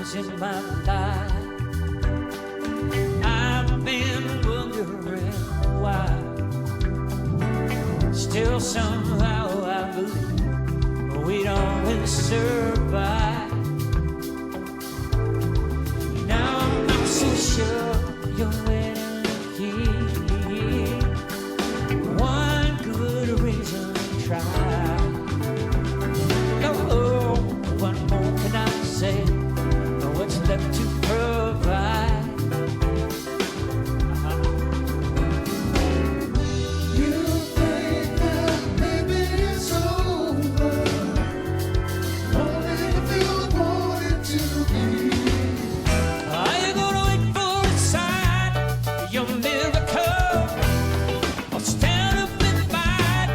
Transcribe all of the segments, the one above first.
times in my life I've been wondering why. Still somehow I believe we'd always survive. Now I'm not so sure you're waiting to hear one good reason to try. No, what more can I say? What's left to provide? You think that maybe it's over, only if you want it to be. Are you gonna wait for a sign, your miracle, or stand up and fight?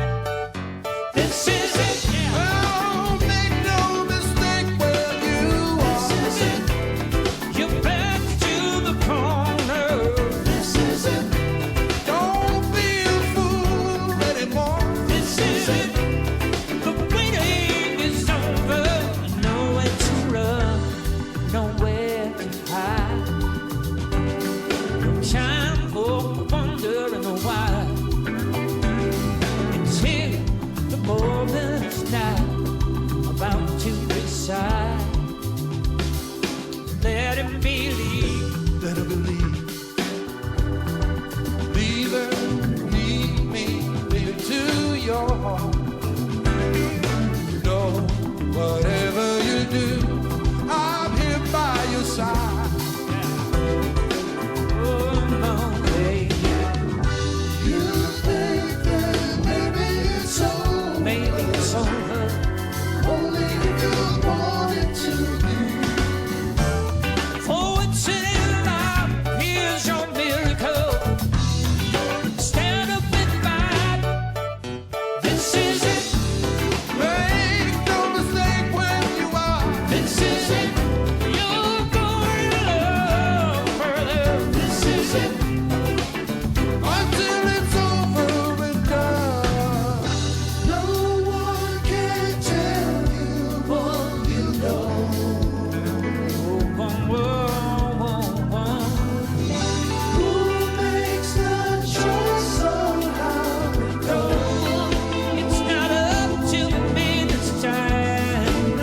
This is it, yeah. Oh, make no mistake where you are. This is it. You're back to the corner. This is it. Don't be a fool anymore. This is it. The waiting is over. Nowhere to run, nowhere to hide. No time for wondering why. It's here, the moment's now about to decide. Let him believe. Let her believe. Leave her, leave me, leave it to your heart. No, whatever you do, I'm here by your side. Oh no, baby. You think that maybe it's over, Maybe it's over. only if you want it to be. For it's in life, here's your miracle. Stand up and fight. This is it. Make no mistake when you are. This is it. You're going to love further. This is it. Until it's over and done. No one can tell you what you know. Who makes the choice of how it goes? It's not up to me this time.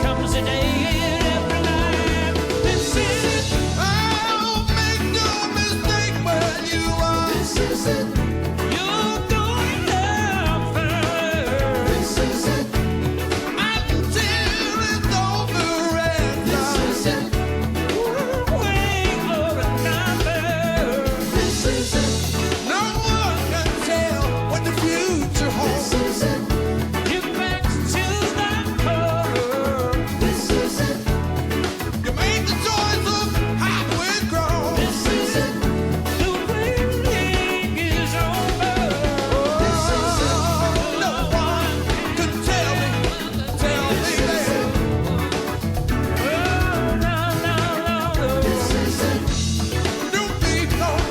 Comes a day in every life. This is it. Oh, make no mistake when you are. This is it. You're going to love further. This is it. Until it's over and done. This is it. Wait for another. This is it. No one can tell what the future holds. This is it. You're back to the corner. This is it. You made the choice of how it grows. This is it. The waiting is over. This is it. No one can tell me that. Oh, no, no, no. This is it. Don't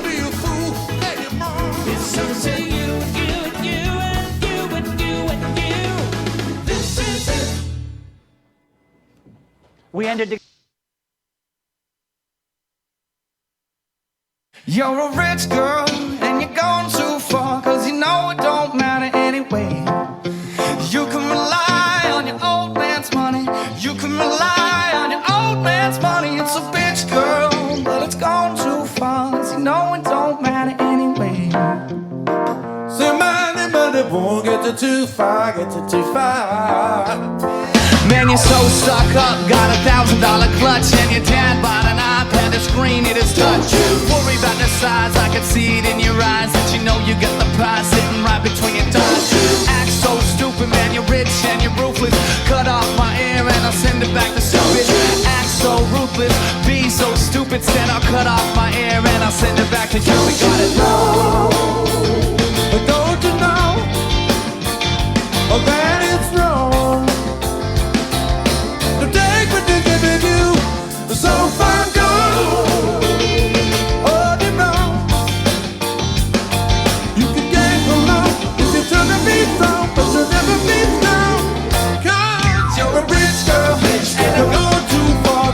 be a fool anymore. It's up to you, you, you, and you, and you, and you. This is it. We ended the You're a rich girl and you're going too far, 'cause you know it don't matter anyway. You can rely on your old man's money. You can rely on your old man's money. It's a bitch, girl, but it's gone too far, 'cause you know it don't matter anyway. Say money won't get you too far, get you too far. Man, you're so stuck up, got $1,000 clutch, and your dad bought an iPad, the screen it is touch. Worry about the size, I can see it in your eyes, that you know you got the prize sitting right between your thighs. Act so stupid, man, you're rich and you're ruthless. Cut off my ear and I'll send it back to stupid. Act so ruthless, be so stupid, said I'll cut off my ear and I'll send it back to you. We got it. But don't you know that it's wrong to take what they're giving you so far gone? Oh, you know you can get along if you turn the beat on, but you'll never be strong. 'Cause you're a rich girl and you're going too far.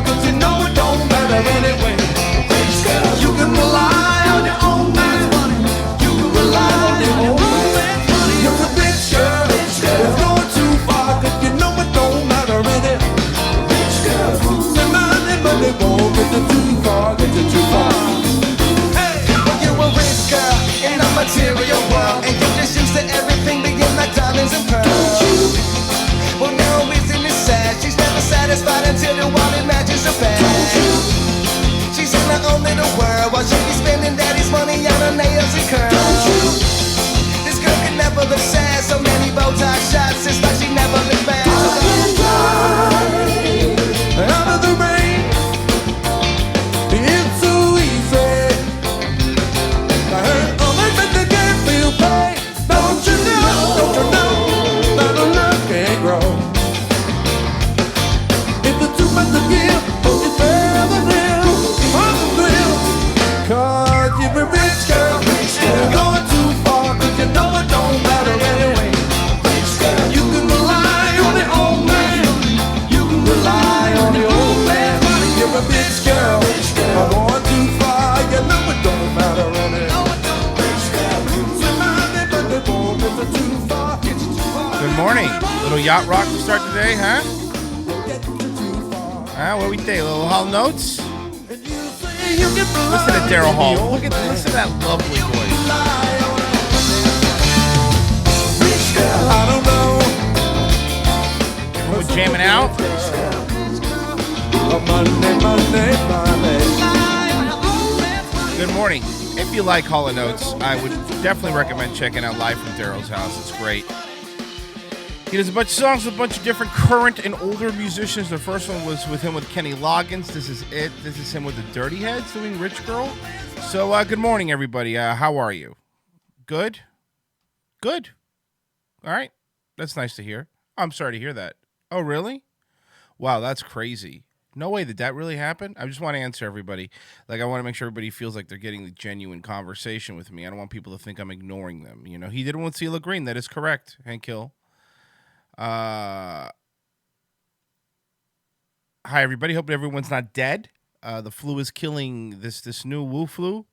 Good morning. Little yacht rock to start today, huh? What do we think? Little Hall Notes? Listen to Daryl Hall. Listen to that lovely voice. Everyone jamming out? Good morning. If you like Hall Notes, I would definitely recommend checking out Live from Daryl's House. It's great. He does a bunch of songs with a bunch of different current and older musicians. The first one was with him with Kenny Loggins. This is it. This is him with the Dirty Heads doing Rich Girl. So good morning, everybody. How are you? Good? Good. All right. That's nice to hear. I'm sorry to hear that. Oh, really? Wow, that's crazy. No way, did that really happen? I just want to answer everybody. Like, I want to make sure everybody feels like they're getting the genuine conversation with me. I don't want people to think I'm ignoring them. You know, he did it with Celia Green. That is correct, Hank Hill. Hi, everybody. Hope everyone's not dead. The flu is killing this new Wu flu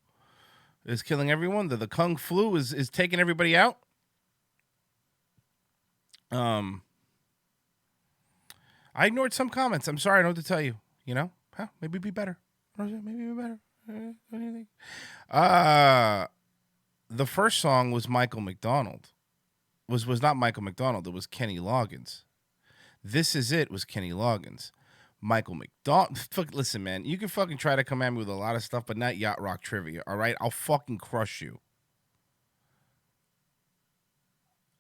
is killing everyone. The Kung flu is taking everybody out. I ignored some comments. I'm sorry. I don't know what to tell you. You know, maybe be better. Maybe be better. What do you think? The first song was Michael McDonald. Was not Michael McDonald. It was Kenny Loggins. This Is It was Kenny Loggins. Michael McDonald. Listen, man, you can fucking try to come at me with a lot of stuff, but not yacht rock trivia. All right, I'll fucking crush you.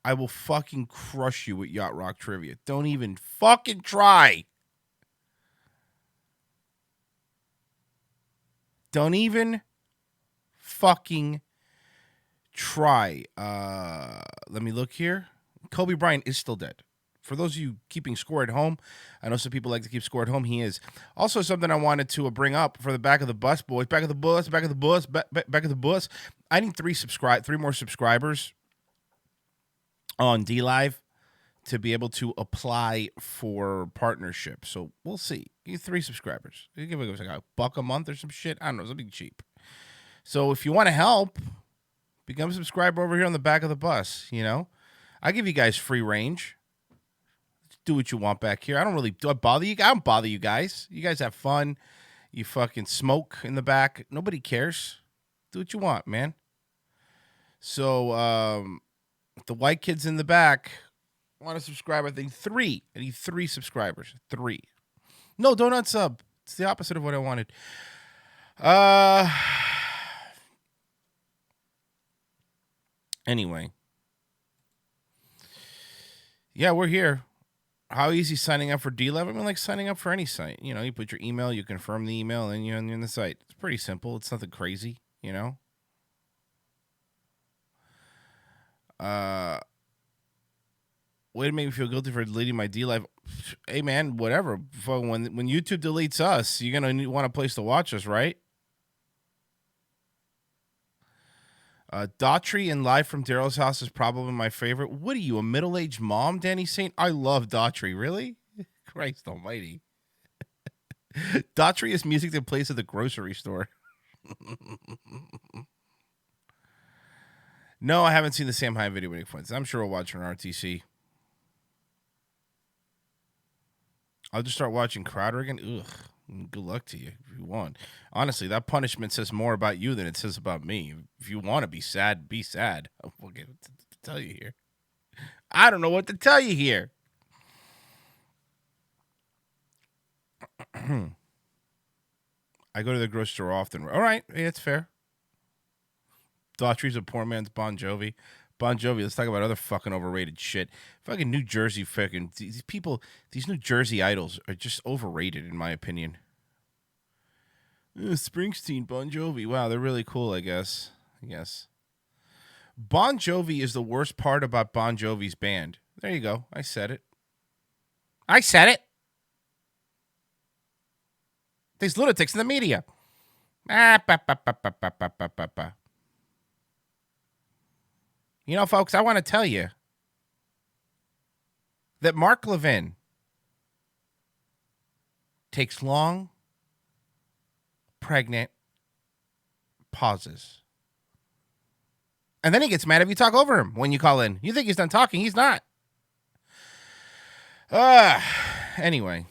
I will fucking crush you with yacht rock trivia. Don't even fucking try. Don't even fucking try. Let me look here. Kobe Bryant is still dead. For those of you keeping score at home, I know some people like to keep score at home. He is. Also, something I wanted to bring up for the back of the bus, boys. Back of the bus. Back of the bus. Back of the bus. I need three more subscribers on DLive to be able to apply for partnership. So we'll see. Give 3 subscribers. You give it like $1 a month or some shit. I don't know, something cheap. So if you want to help, become a subscriber over here on the back of the bus. You know, I give you guys free range. Do what you want back here. Do I bother you? I don't bother you guys. You guys have fun. You fucking smoke in the back. Nobody cares. Do what you want, man. So, the white kids in the back want to subscribe. I think 3. I need 3 subscribers. 3. No, don't unsub. It's the opposite of what I wanted. Anyway. Yeah, we're here. How easy signing up for DLive? I mean, like signing up for any site. You know, you put your email, you confirm the email, and you're in the site. It's pretty simple. It's nothing crazy, you know? Way to make me feel guilty for deleting my DLive. Hey, man, whatever. When YouTube deletes us, you're going to want a place to watch us, right? Daughtry and Live from Daryl's House is probably my favorite. What are you, a middle-aged mom, Danny Saint? I love Daughtry. Really? Christ almighty. Daughtry is music that plays at the grocery store. No, I haven't seen the Sam High video points. I'm sure we'll watch on RTC. I'll just start watching Crowder again. Ugh. Good luck to you if you want. Honestly, that punishment says more about you than it says about me. If you want to be sad, be sad. I don't know what to tell you here. I don't know what to tell you here. I go to the grocery store often. All right, yeah, it's fair. Daughtry's a poor man's Bon Jovi. Bon Jovi, let's talk about other fucking overrated shit. Fucking New Jersey these people, these New Jersey idols are just overrated in my opinion. Springsteen, Bon Jovi. Wow, they're really cool, I guess. Bon Jovi is the worst part about Bon Jovi's band. There you go. I said it. These lunatics in the media. You know, folks, I want to tell you that Mark Levin takes long, pregnant pauses. And then he gets mad if you talk over him when you call in. You think he's done talking. He's not. Anyway,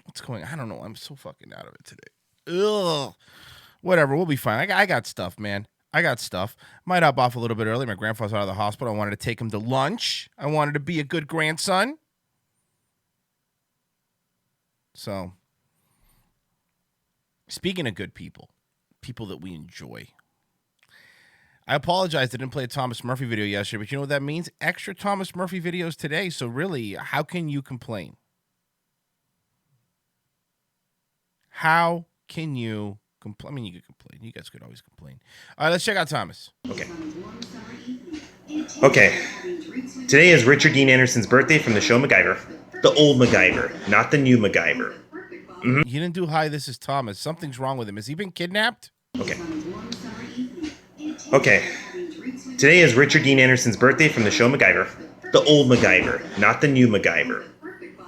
what's going on? I don't know. I'm so fucking out of it today. Ugh. Whatever. We'll be fine. I got stuff, man. I got stuff. Might hop off a little bit early. My grandfather's out of the hospital. I wanted to take him to lunch. I wanted to be a good grandson. So, speaking of good people, people that we enjoy. I apologize I didn't play a Thomas Murphy video yesterday, but you know what that means? Extra Thomas Murphy videos today. So really, how can you complain? How can you complain? I mean, you could complain. You guys could always complain. All right, let's check out Thomas. Okay. Today is Richard Dean Anderson's birthday from the show MacGyver. The old MacGyver, not the new MacGyver. You didn't do hi, this is Thomas. Something's wrong with him. Has he been kidnapped? Okay. Okay. Today is Richard Dean Anderson's birthday from the show MacGyver. The old MacGyver, not the new MacGyver.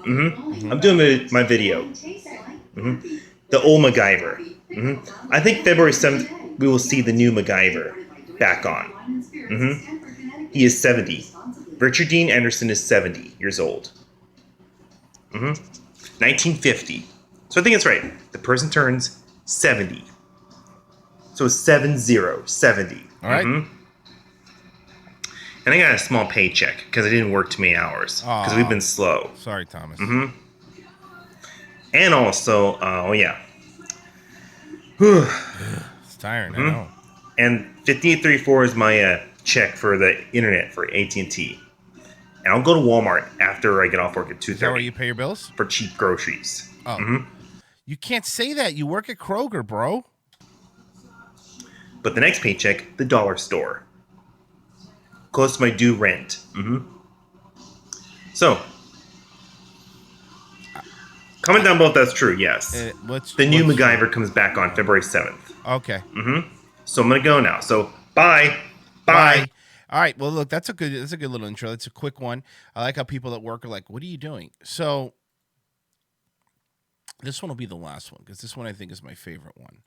I'm doing my video. The old MacGyver. I think February 7th we will see the new MacGyver back on. He is 70. Richard Dean Anderson is 70 years old. 1950. So I think it's right. The person turns 70. So it's 70. All right. And I got a small paycheck because I didn't work too many hours because we've been slow. Sorry, Thomas. And also, It's tiring, I know. and 5834 is my check for the internet for AT&T. And I'll go to Walmart after I get off work at Is that where 2:30 you pay your bills? for cheap groceries. Oh. You can't say that. You work at Kroger, bro. But the next paycheck, the dollar store. Close to my due rent. So, comment down below if that's true, yes. The new MacGyver comes back on February 7th. Okay. So I'm going to go now. So, bye. Bye. All right. Well, look, that's a good little intro. That's a quick one. I like how people at work are like, "What are you doing?" So this one will be the last one because this one I think is my favorite one.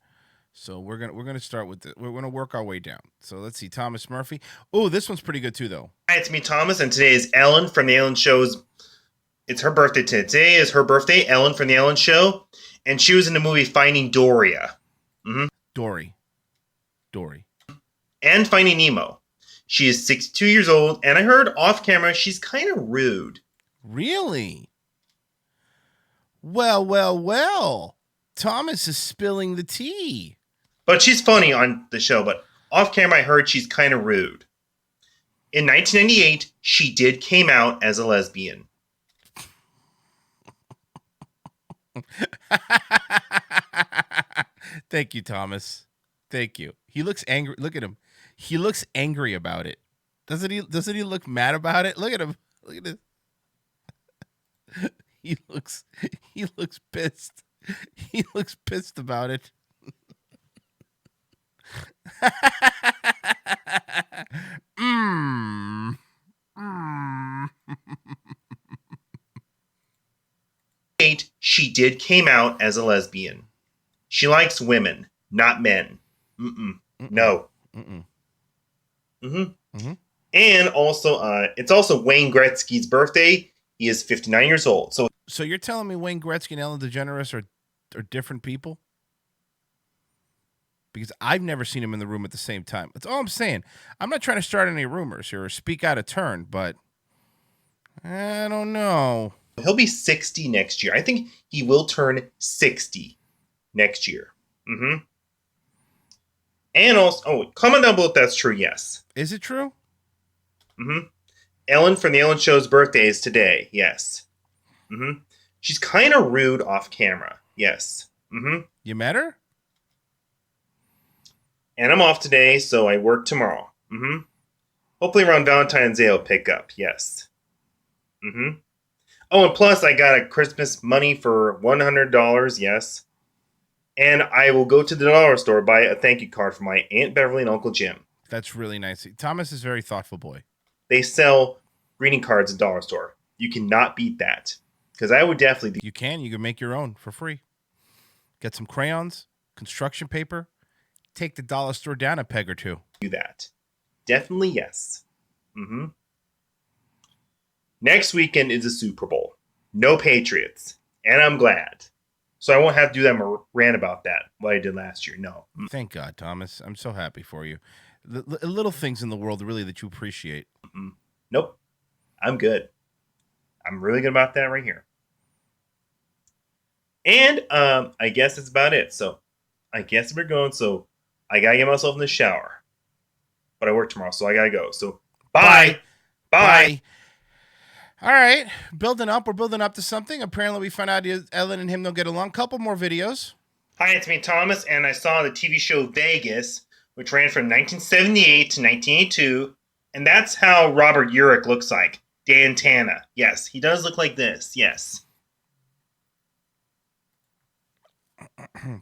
So we're gonna start with we're gonna work our way down. So let's see, Thomas Murphy. Oh, this one's pretty good too, though. Hi, it's me, Thomas, and today is Ellen from the Ellen Show's. It's her birthday today. Today is her birthday, Ellen from the Ellen Show, and she was in the movie Finding Doria. Dory. And Finding Nemo. She is 62 years old, and I heard off camera she's kind of rude. Really? Well. Thomas is spilling the tea. But she's funny on the show, but off camera I heard she's kind of rude. In 1998, she came out as a lesbian. Thank you, Thomas. Thank you. He looks angry. Look at him. He looks angry about it. Doesn't he look mad about it? Look at him. Look at this. He looks pissed. He looks pissed about it. She came out as a lesbian. She likes women, not men. No. And also, it's also Wayne Gretzky's birthday. He is 59 years old. So you're telling me Wayne Gretzky and Ellen DeGeneres are different people? Because I've never seen them in the room at the same time. That's all I'm saying. I'm not trying to start any rumors here or speak out of turn, but I don't know. He'll be 60 next year. I think he will turn 60 next year. And also, comment down below if that's true. Yes. Is it true? Ellen from the Ellen Show's birthday is today. Yes. She's kind of rude off camera. Yes. You met her? And I'm off today, so I work tomorrow. Hopefully around Valentine's Day I'll pick up. Yes. Oh, and plus I got a Christmas money for $100. Yes. And I will go to the dollar store, buy a thank you card for my Aunt Beverly and Uncle Jim. That's really nice. Thomas is a very thoughtful boy. They sell greeting cards at the dollar store. You cannot beat that. Because I would definitely... You can make your own for free. Get some crayons, construction paper, take the dollar store down a peg or two. Do that. Definitely yes. Next weekend is the Super Bowl. No Patriots. And I'm glad. So I won't have to do that rant about that, what I did last year. No. Thank God, Thomas. I'm so happy for you. The little things in the world really that you appreciate. Nope. I'm good. I'm really good about that right here. And I guess that's about it. So I guess we're going. So I got to get myself in the shower. But I work tomorrow, so I got to go. So bye. Bye. All right. Building up. We're building up to something. Apparently, we found out Ellen and him don't get along. Couple more videos. Hi, it's me, Thomas, and I saw the TV show Vegas, which ran from 1978 to 1982. And that's how Robert Urich looks like. Dan Tana. Yes, he does look like this. Yes.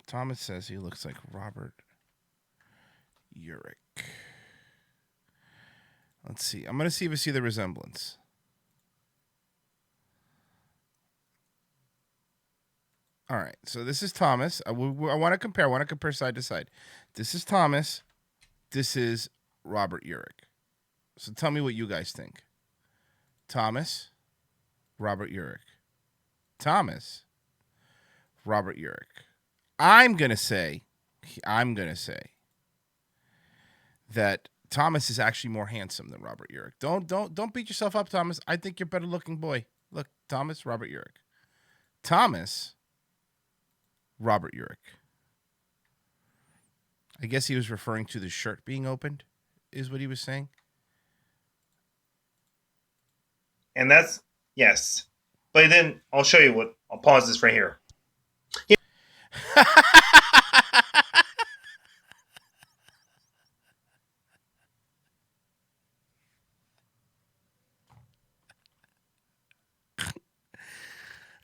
Thomas says he looks like Robert Urich. Let's see. I'm going to see if I see the resemblance. All right. So this is Thomas. I want to compare. I want to compare side to side. This is Thomas. This is Robert Urich. So tell me what you guys think. Thomas, Robert Urich. Thomas, Robert Urich. I'm gonna say that Thomas is actually more handsome than Robert Urich. Don't beat yourself up, Thomas. I think you're a better looking boy. Look, Thomas, Robert Urich. Thomas, Robert Urich. I guess he was referring to the shirt being opened, is what he was saying. And that's, yes. But then I'll show you what, I'll pause this right here.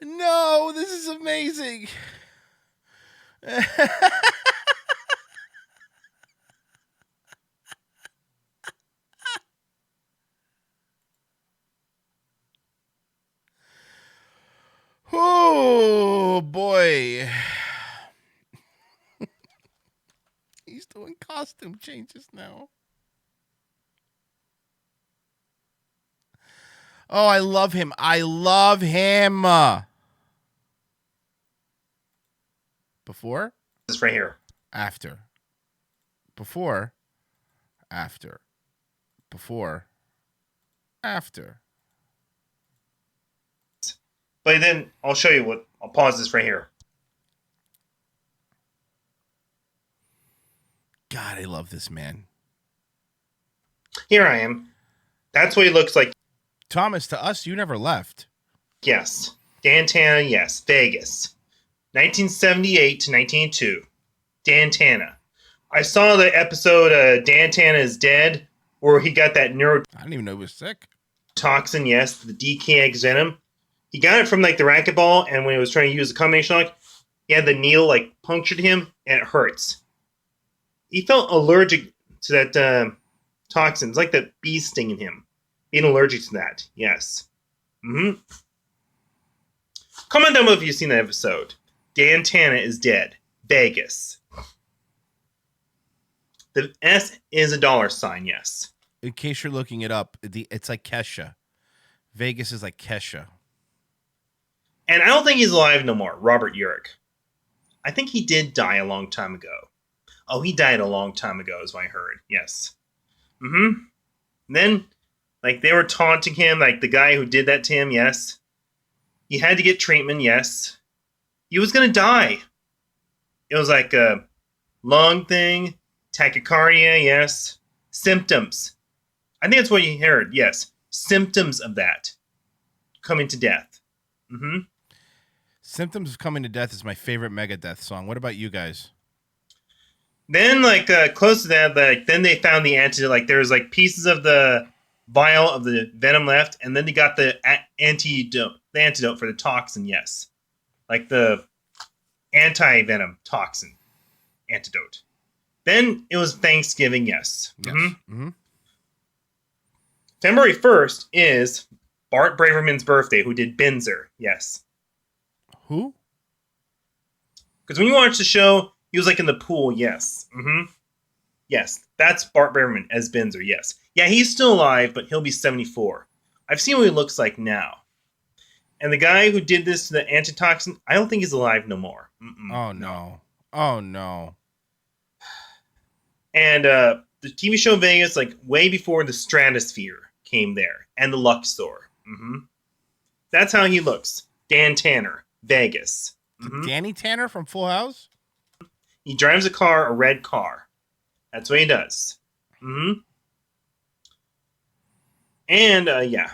No, this is amazing. Oh, boy. He's doing costume changes now. Oh, I love him. I love him. Before? This right here. After. Before. After. Before. After. But then I'll show you what, I'll pause this right here. God, I love this man. Here I am. That's what he looks like. Thomas, to us, you never left. Yes. Dan Tana, yes. Vegas. 1978 to 1982. Dan Tana. I saw the episode Dan Tana is Dead, where he got that I didn't even know he was sick. neurotoxin, yes, the DKX venom. He got it from like the racquetball, and when he was trying to use the combination lock, he had the needle like punctured him, and it hurts. He felt allergic to that toxin. It's like that bee stinging him. Being allergic to that, yes. Comment down below if you've seen that episode. Dan Tana is Dead. Vegas. The S is a $, yes. In case you're looking it up, it's like Kesha. Vegas is like Kesha. And I don't think he's alive no more, Robert Urich. I think he did die a long time ago. Oh, he died a long time ago is what I heard, yes. And then, like, they were taunting him, like the guy who did that to him, yes. He had to get treatment, yes. He was going to die. It was like a lung thing, tachycardia, yes. Symptoms. I think that's what you heard, yes. Symptoms of that. Coming to death. Symptoms of Coming to Death is my favorite Megadeth song. What about you guys? Then, like, close to that, like, then they found the antidote. Like, there was, like, pieces of the vial of the venom left, and then they got the antidote for the toxin, yes. Like, the anti-venom toxin antidote. Then it was Thanksgiving, yes. February 1st is Bart Braverman's birthday, who did Binzer, yes. Who? Because when you watch the show, he was like in the pool, yes. Yes, that's Bart Braverman as Binzer, yes. Yeah, he's still alive, but he'll be 74. I've seen what he looks like now. And the guy who did this to the antitoxin, I don't think he's alive no more. Oh no. Oh no. And the TV show in Vegas, like way before the Stratosphere came there and the Luxor. That's how he looks. Dan Tanner, Vegas. Danny Tanner from Full House? He drives a car, a red car. That's what he does. And yeah.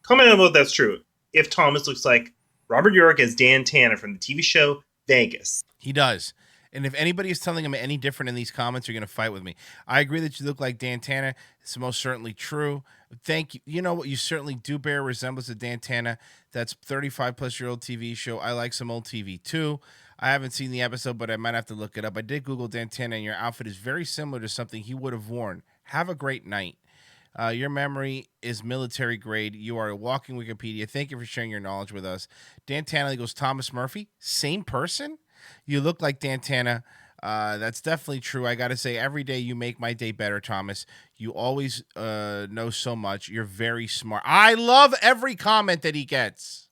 Comment on if that's true. If Thomas looks like Robert Urich as Dan Tanner from the TV show Vegas. He does. And if anybody is telling him any different in these comments, you're going to fight with me. I agree that you look like Dan Tanner. It's most certainly true. Thank you. You know what? You certainly do bear a resemblance to Dan Tanner. That's 35-plus-year-old TV show. I like some old TV, too. I haven't seen the episode, but I might have to look it up. I did Google Dan Tanner, and your outfit is very similar to something he would have worn. Have a great night. Your memory is military grade. You are a walking Wikipedia. Thank you for sharing your knowledge with us. Dan Tanner goes, Thomas Murphy, same person? You look like Dan Tanner. That's definitely true. I got to say, every day you make my day better, Thomas. You always know so much. You're very smart. I love every comment that he gets.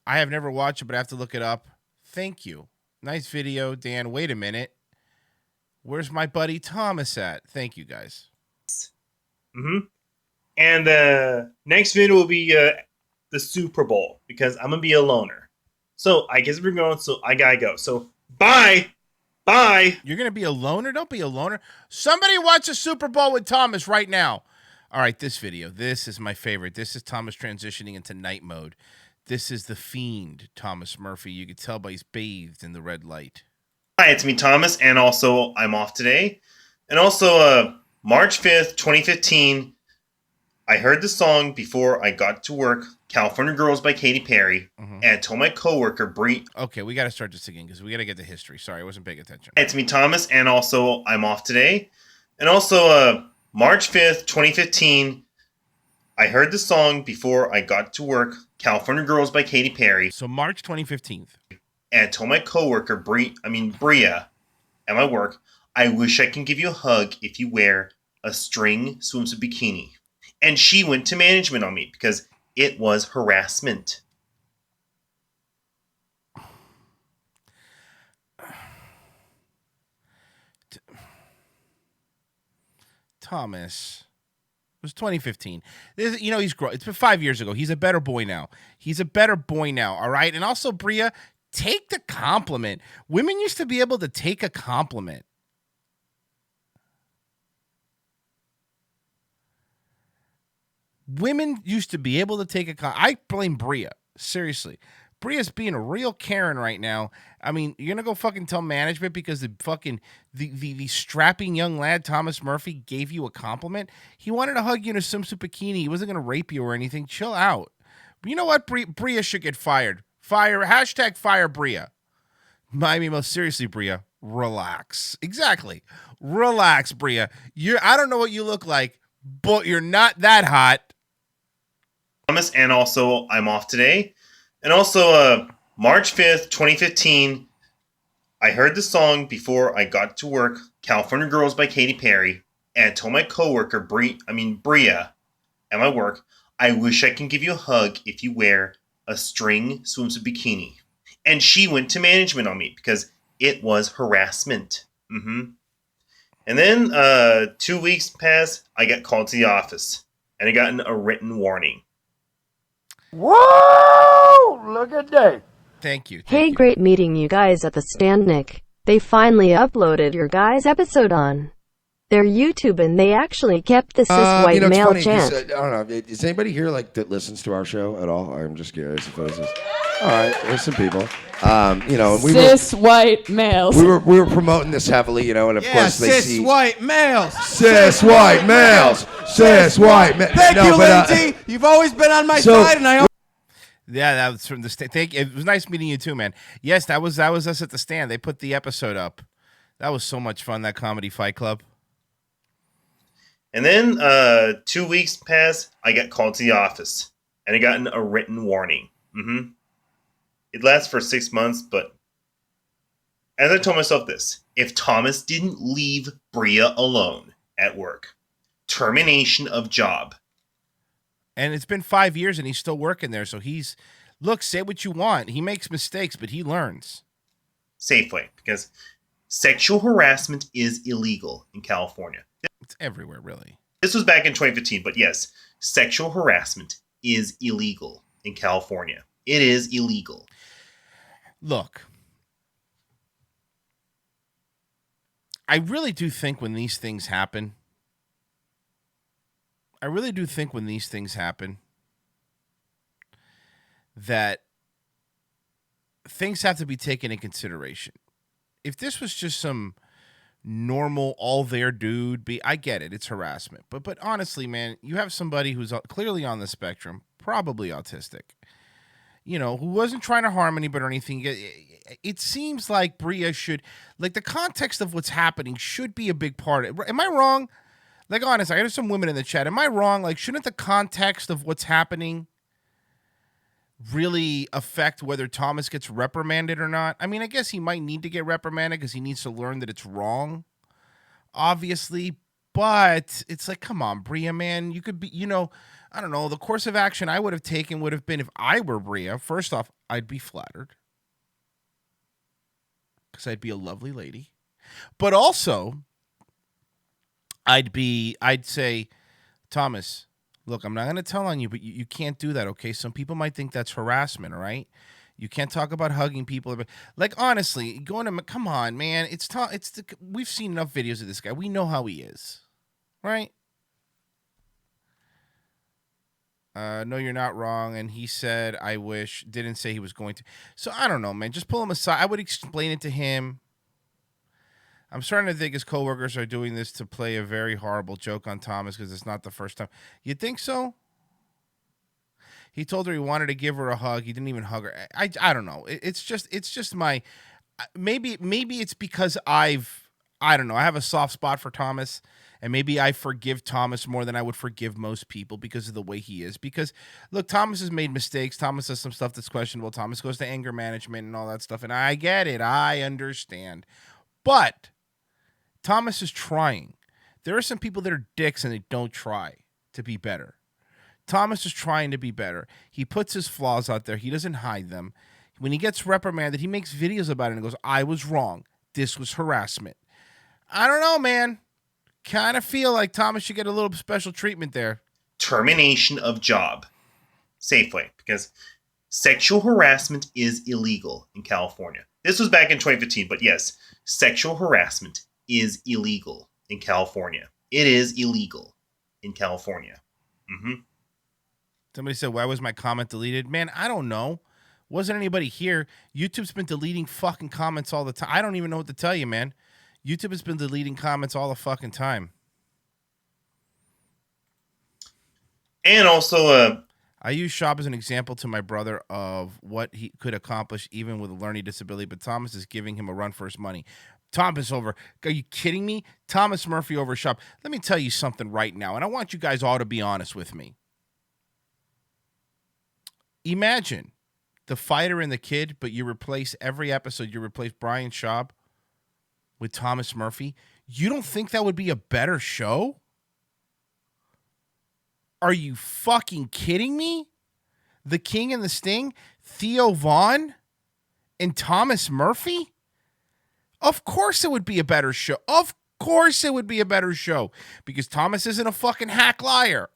I have never watched it, but I have to look it up. Thank you. Nice video, Dan. Wait a minute. Where's my buddy Thomas at? Thank you, guys. And the next video will be the Super Bowl because I'm going to be a loner. So I guess we're going, so I got to go. So bye. Bye. You're going to be a loner? Don't be a loner. Somebody watch a Super Bowl with Thomas right now. All right, this video. This is my favorite. This is Thomas transitioning into night mode. This is the fiend, Thomas Murphy. You can tell by he's bathed in the red light. Hi, it's me, Thomas, and also I'm off today. And also, March 5th, 2015, I heard the song before I got to work, California Girls by Katy Perry, and I told my coworker, Bree. Okay, we got to start this again because we got to get the history. Sorry, I wasn't paying attention. It's me, Thomas, and also I'm off today. And also, March 5th, 2015, I heard the song before I got to work, California Girls by Katy Perry. So March 2015. And I told my coworker, Bria, at my work, I wish I can give you a hug if you wear a string swimsuit bikini. And she went to management on me because it was harassment. Thomas. It was 2015. He's grown. It's been 5 years ago. He's a better boy now. All right? And also, Bria, take the compliment. Women used to be able to take a compliment. Women used to be able to take a compliment. I blame Bria. Seriously. Bria's being a real Karen right now. I mean, you're gonna go fucking tell management because the strapping young lad Thomas Murphy gave you a compliment. He wanted to hug you in a swimsuit bikini. He wasn't gonna rape you or anything. Chill out. But you know what? Bria should get fired. Fire Bria. I mean, most seriously, Bria, relax. Exactly. Relax, Bria. I don't know what you look like, but you're not that hot. Thomas, and also I'm off today. And also, March 5th, 2015, I heard the song before I got to work, California Girls by Katy Perry, and I told my coworker, Bria, at my work, I wish I can give you a hug if you wear a string swimsuit bikini. And she went to management on me because it was harassment. And then 2 weeks passed, I got called to the office, and I got a written warning. Whoa! Look at that. Thank you. Hey, great meeting you guys at the stand, Nick. They finally uploaded your guys' episode on their YouTube, and they actually kept the cis white it's male funny, chant. I don't know. Is anybody here that listens to our show at all? I'm just curious if this is. All right, there's some people. And we cis white males. we were promoting this heavily, and of course they cis see white males. cis white males. Thank you, Lindsay. You've always been on my side, and I. Yeah, that was from the stand. It was nice meeting you too, man. Yes, that was us at the stand. They put the episode up. That was so much fun. That comedy fight club. And then 2 weeks passed, I got called to the office, and I got a written warning. It lasts for 6 months, but as I told myself this, if Thomas didn't leave Bria alone at work, termination of job. And it's been 5 years and he's still working there. So look, say what you want. He makes mistakes, but he learns. Safeway, because sexual harassment is illegal in California. It's everywhere, really. This was back in 2015, but yes, sexual harassment is illegal in California. It is illegal. Look, I really do think when these things happen, that things have to be taken in consideration. If this was just some normal all there dude, I get it, it's harassment. But honestly, man, you have somebody who's clearly on the spectrum, probably autistic, who wasn't trying to harm anybody or anything. It seems like Bria should, like, the context of what's happening should be a big part of it. Am I wrong? Like, honestly, I got some women in the chat. Am I wrong? Like, shouldn't the context of what's happening really affect whether Thomas gets reprimanded or not? I mean, I guess he might need to get reprimanded because he needs to learn that it's wrong, obviously. But it's like, come on, Bria, man. You could be, I don't know. The course of action I would have taken would have been, if I were Bria, first off, I'd be flattered because I'd be a lovely lady. But also, I'd say, Thomas, look, I'm not going to tell on you, but you can't do that, okay? Some people might think that's harassment, all right? You can't talk about hugging people. Like, honestly, come on, man. We've seen enough videos of this guy. We know how he is, right? No, you're not wrong. And he said, I wish, didn't say he was going to. So I don't know, man. Just pull him aside. I would explain it to him. I'm starting to think his coworkers are doing this to play a very horrible joke on Thomas because it's not the first time. You think so? He told her he wanted to give her a hug. He didn't even hug her. I don't know. It's just my, maybe it's because I don't know. I have a soft spot for Thomas, and maybe I forgive Thomas more than I would forgive most people because of the way he is. Because look, Thomas has made mistakes. Thomas does some stuff that's questionable. Thomas goes to anger management and all that stuff. And I get it. I understand. But Thomas is trying. There are some people that are dicks and they don't try to be better. Thomas is trying to be better. He puts his flaws out there. He doesn't hide them. When he gets reprimanded, he makes videos about it and goes, I was wrong. This was harassment. I don't know, man. Kind of feel like Thomas should get a little special treatment there. Termination of job. Safeway, because sexual harassment is illegal in California. This was back in 2015, but yes, sexual harassment is illegal in California. It is illegal in California. Mm-hmm. Somebody said, why was my comment deleted? Man, I don't know. Wasn't anybody here. YouTube's been deleting fucking comments all the time. I don't even know what to tell you, man. YouTube has been deleting comments all the fucking time. And also, I use Shab as an example to my brother of what he could accomplish even with a learning disability, but Thomas is giving him a run for his money. Thomas over. Are you kidding me? Thomas Murphy over Shab. Let me tell you something right now, and I want you guys all to be honest with me. Imagine the fighter and the kid, but you replace every episode, you replace Brian Schaub with Thomas Murphy. You don't think that would be a better show? Are you fucking kidding me? The King and the Sting, Theo Vaughn, and Thomas Murphy? Of course it would be a better show. Of course it would be a better show because Thomas isn't a fucking hack liar.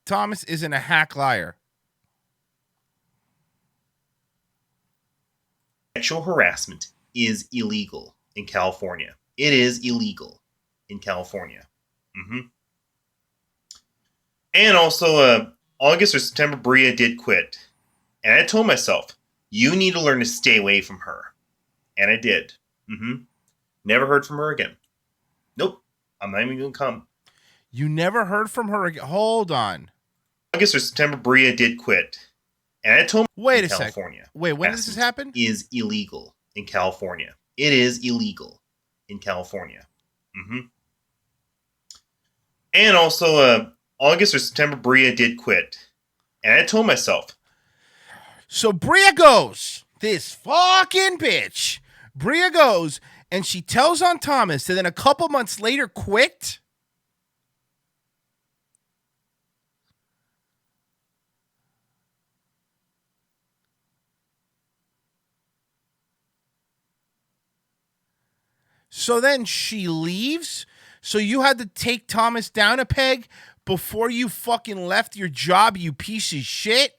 Thomas isn't a hack liar. sexual harassment is illegal in California. It is illegal in California. And also, August or September, Bria did quit. And I told myself, you need to learn to stay away from her. And I did. Never heard from her again. Nope. I'm not even going to come. You never heard from her again? Hold on. August or September, Bria did quit. And I told Wait a California. Second. Wait, when did this happen? Is illegal in California. It is illegal in California. And also, August or September, Bria did quit. And I told myself. So Bria goes, this fucking bitch. Bria goes and she tells on Thomas and then a couple months later quit. So then she leaves. So you had to take Thomas down a peg before you fucking left your job, you piece of shit.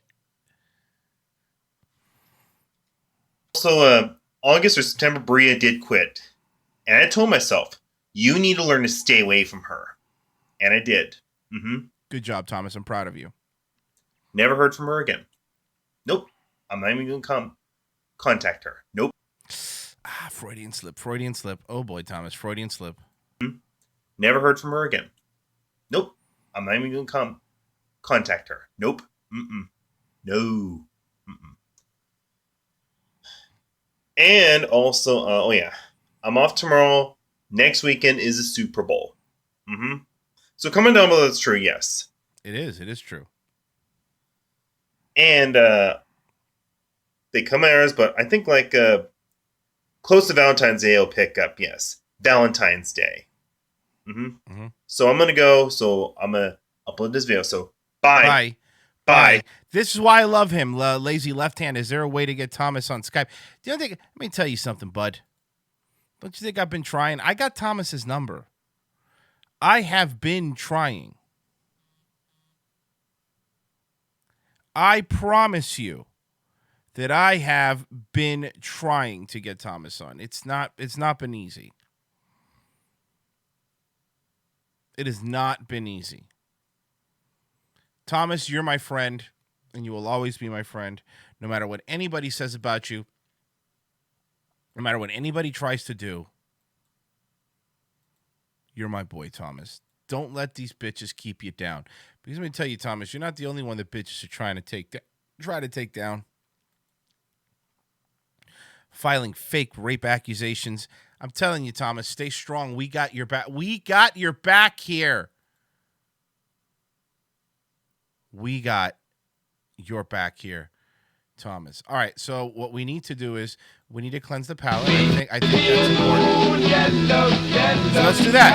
Also, August or September, Bria did quit. And I told myself, you need to learn to stay away from her. And I did. Good job, Thomas. I'm proud of you. Never heard from her again. Nope. I'm not even going to contact her. Nope. Freudian slip. Oh boy, Thomas, Freudian slip. Never heard from her again. Nope. I'm not even going to contact her. Nope. No. And also, I'm off tomorrow. Next weekend is the Super Bowl. So comment down below that's true, yes. It is true. And they come ours, but I think like close to Valentine's Day, I'll pick up, yes. Valentine's Day. So I'm going to go. So I'm going to upload this video. So bye. This is why I love him, lazy left hand. Is there a way to get Thomas on Skype? Do you think? Let me tell you something, bud. Don't you think I've been trying? I got Thomas's number. I have been trying. I promise you that I have been trying to get Thomas on. It's not been easy. It has not been easy. Thomas, you're my friend, and you will always be my friend, no matter what anybody says about you, no matter what anybody tries to do. You're my boy, Thomas. Don't let these bitches keep you down. Because let me tell you, Thomas, you're not the only one that bitches are trying to take down. Filing fake rape accusations. I'm telling you, Thomas, stay strong. We got your back. We got your back here. We got your back here, Thomas. All right, so what we need to do is we need to cleanse the palate. I think that's important. So let's do that.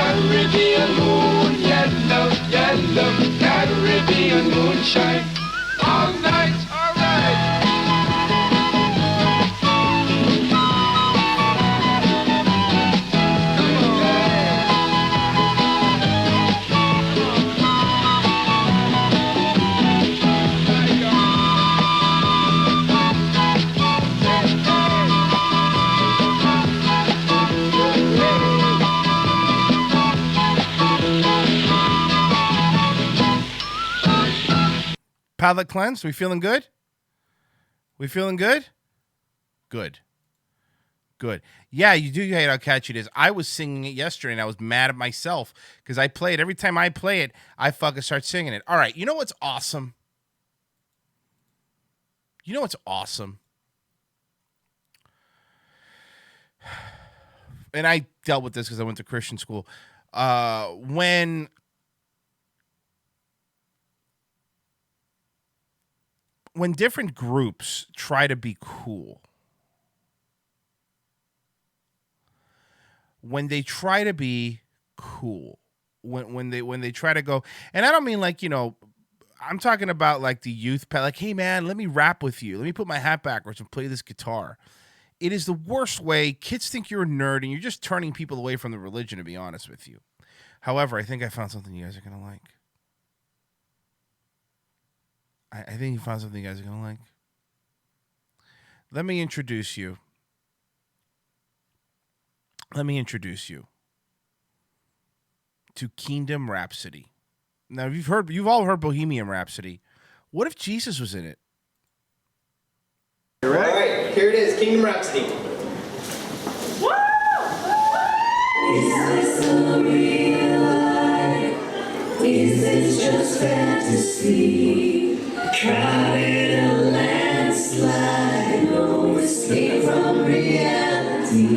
Caribbean moonshine, all night, all right. Palate cleanse. We feeling good? We feeling good? Good. Yeah, you do hate how catchy it is. I was singing it yesterday, and I was mad at myself because I play it. Every time I play it, I fucking start singing it. All right, you know what's awesome? And I dealt with this because I went to Christian school. When different groups try to be cool, when they try to be cool, when they try to go, and I don't mean like, I'm talking about like the youth, like, hey man, let me rap with you. Let me put my hat backwards and play this guitar. It is the worst way. Kids think you're a nerd and you're just turning people away from the religion, to be honest with you. However, I think I found something you guys are going to like. I think you found something you guys are going to like. Let me introduce you. To Kingdom Rhapsody. Now, you've all heard Bohemian Rhapsody. What if Jesus was in it? All right, here it is, Kingdom Rhapsody. Is this a real life? Is this just fantasy? Crowded a landslide, no escape from reality.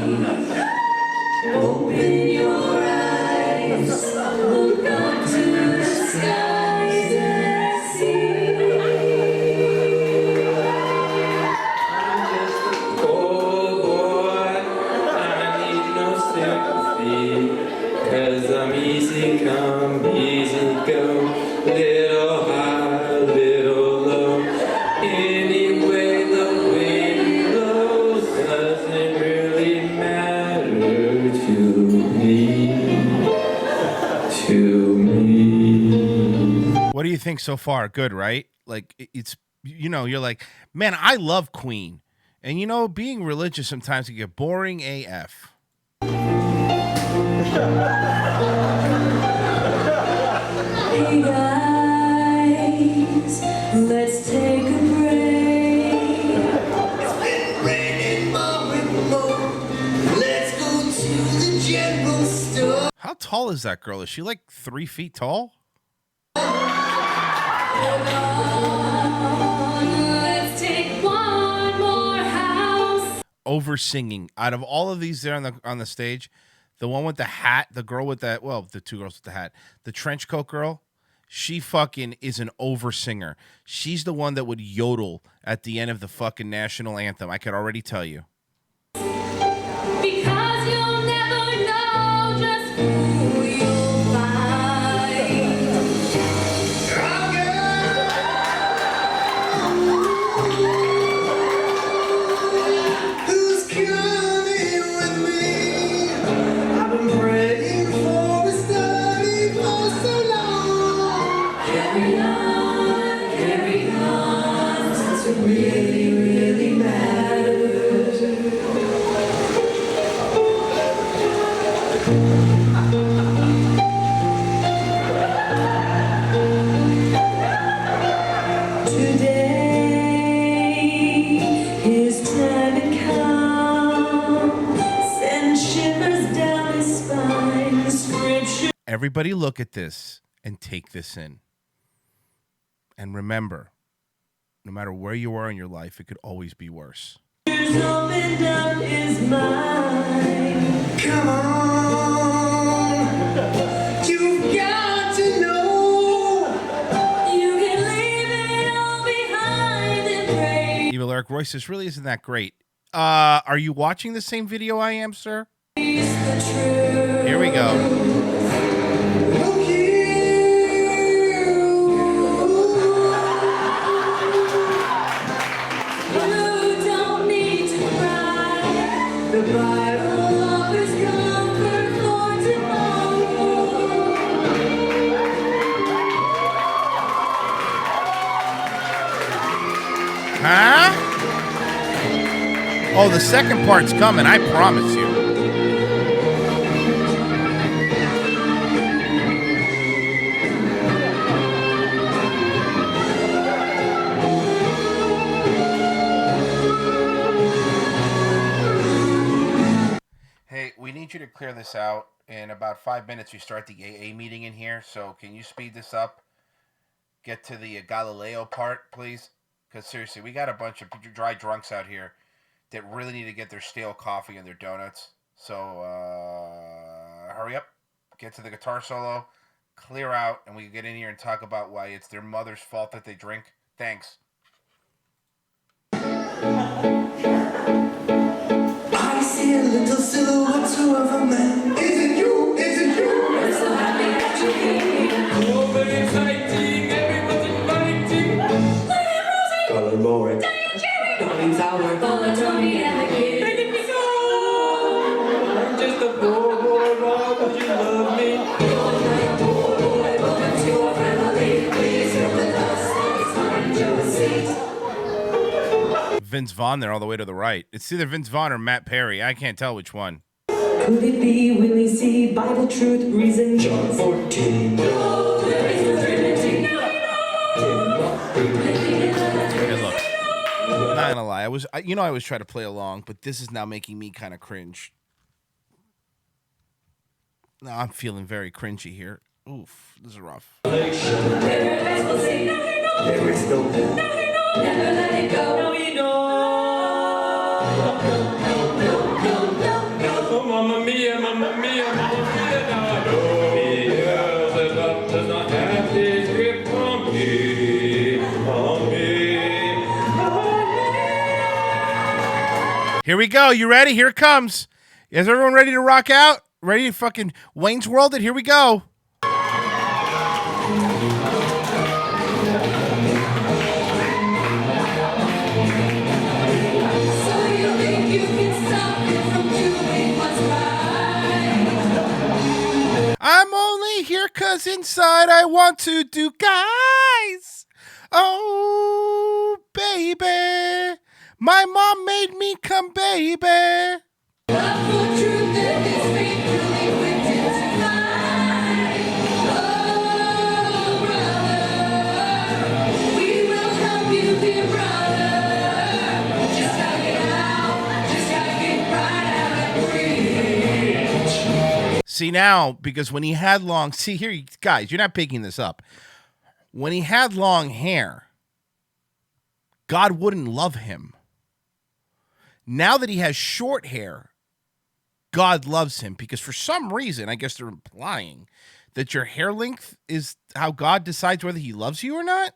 Open your eyes, look up to the skies and see. Oh boy, I need no 'cause I'm easy come, easy go. Little high, little low. Anyway, the wind blows doesn't really matter to me. To me. What do you think so far? Good, right? Like it's you're like, man, I love Queen, and being religious sometimes can get boring AF. Hey guys, let's take a break. It's been raining more. Let's go to the general store. How tall is that girl? Is she like 3 feet tall? Let's take one more house. Over singing. Out of all of these there on the stage, the one with the hat, the girl with that, well, the two girls with the hat, the trench coat girl, she fucking is an over singer. She's the one that would yodel at the end of the fucking national anthem. I could already tell you. Because you'll never know just who you'll find. Who's coming with me? I've been praying for a study for so long. Carry on, since it really, really matters. Today, his time had come. Send shivers down his spine. The scripture. Everybody look at this and take this in. And remember, no matter where you are in your life, it could always be worse. Opened up his mind. Come on, you've got to know. You can leave it all behind and pray. Evil Eric Royce, this really isn't that great. Are you watching the same video I am, sir? It's the truth. Here we go. You don't need to cry. The Bible offers comfort for tomorrow. Huh? Oh, the second part's coming, I promise you. Hey, we need you to clear this out. In about 5 minutes, we start the AA meeting in here. So can you speed this up? Get to the Galileo part, please. Because seriously, we got a bunch of dry drunks out here that really need to get their stale coffee and their donuts. So hurry up. Get to the guitar solo. Clear out. And we can get in here and talk about why it's their mother's fault that they drink. Thanks. I see a little silhouette of a man. Is it you? Is it you? We're so happy that you came. Oh, very exciting, everyone's inviting. Lady Rosie, Colin Boring. Diane Jerry, Darling Tower. Paula, Tony, and the kids. Making me so. I'm just a poor boy, why would you love me? Welcome to our family. Please sit with us. Let's find you a seat. Vince Vaughn there all the way to the right. It's either Vince Vaughn or Matt Perry. I can't tell which one. Could it be Willie C? Bible truth, reason, John 14. Oh, there is no Trinity. Hey, look. I'm not gonna lie. I always try to play along, but this is now making me kind of cringe. No, I'm feeling very cringy here. Oof, this is rough. There is no Never let it go. No, you Oh, Mamma Mia, Mamma Mia, Mamma Mia, now I know that love does not have this grip on me, on me. Here we go. You ready? Here it comes. Is everyone ready to rock out? Ready to fucking Wayne's World it? Here we go. So you think you can stop me from doing what's right? I'm only here cause inside I want to do guys. Oh, baby. My mom made me come, baby. Love for truth and it's faithfully written tonight. Oh, brother, we will help you, dear brother. Just gotta get out, just gotta get right out and preach. See now, because when he had long, see here, guys, you're not picking this up. When he had long hair, God wouldn't love him. Now that he has short hair, God loves him because for some reason, I guess they're implying that your hair length is how God decides whether he loves you or not.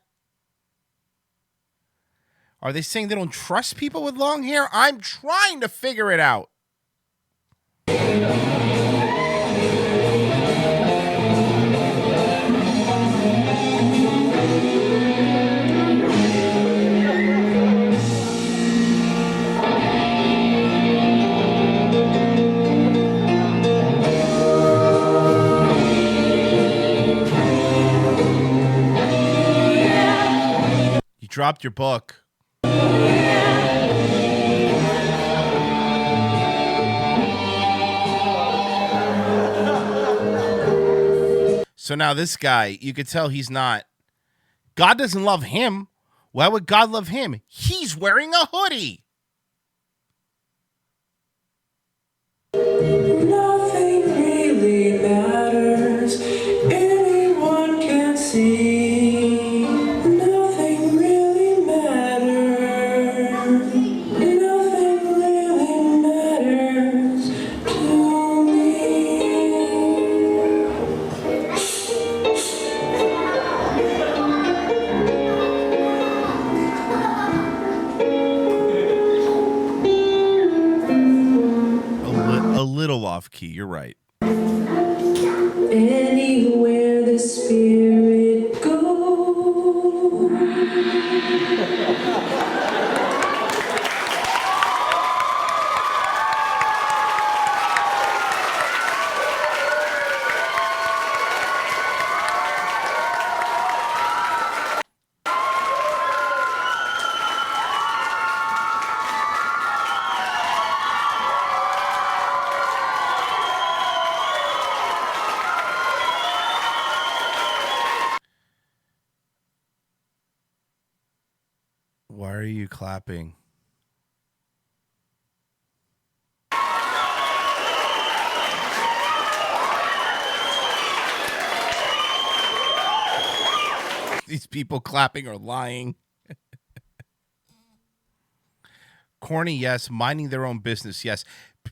Are they saying they don't trust people with long hair? I'm trying to figure it out. You dropped your book. So now this guy, you could tell he's not. God doesn't love him. Why would God love him? He's wearing a hoodie. Nothing really matters. Anyone can see. Nothing really matters. Nothing really matters to me. A little off key. You're right. Anywhere the spirit goes. Why are you clapping? These people clapping are lying. Corny, yes. Minding their own business, yes.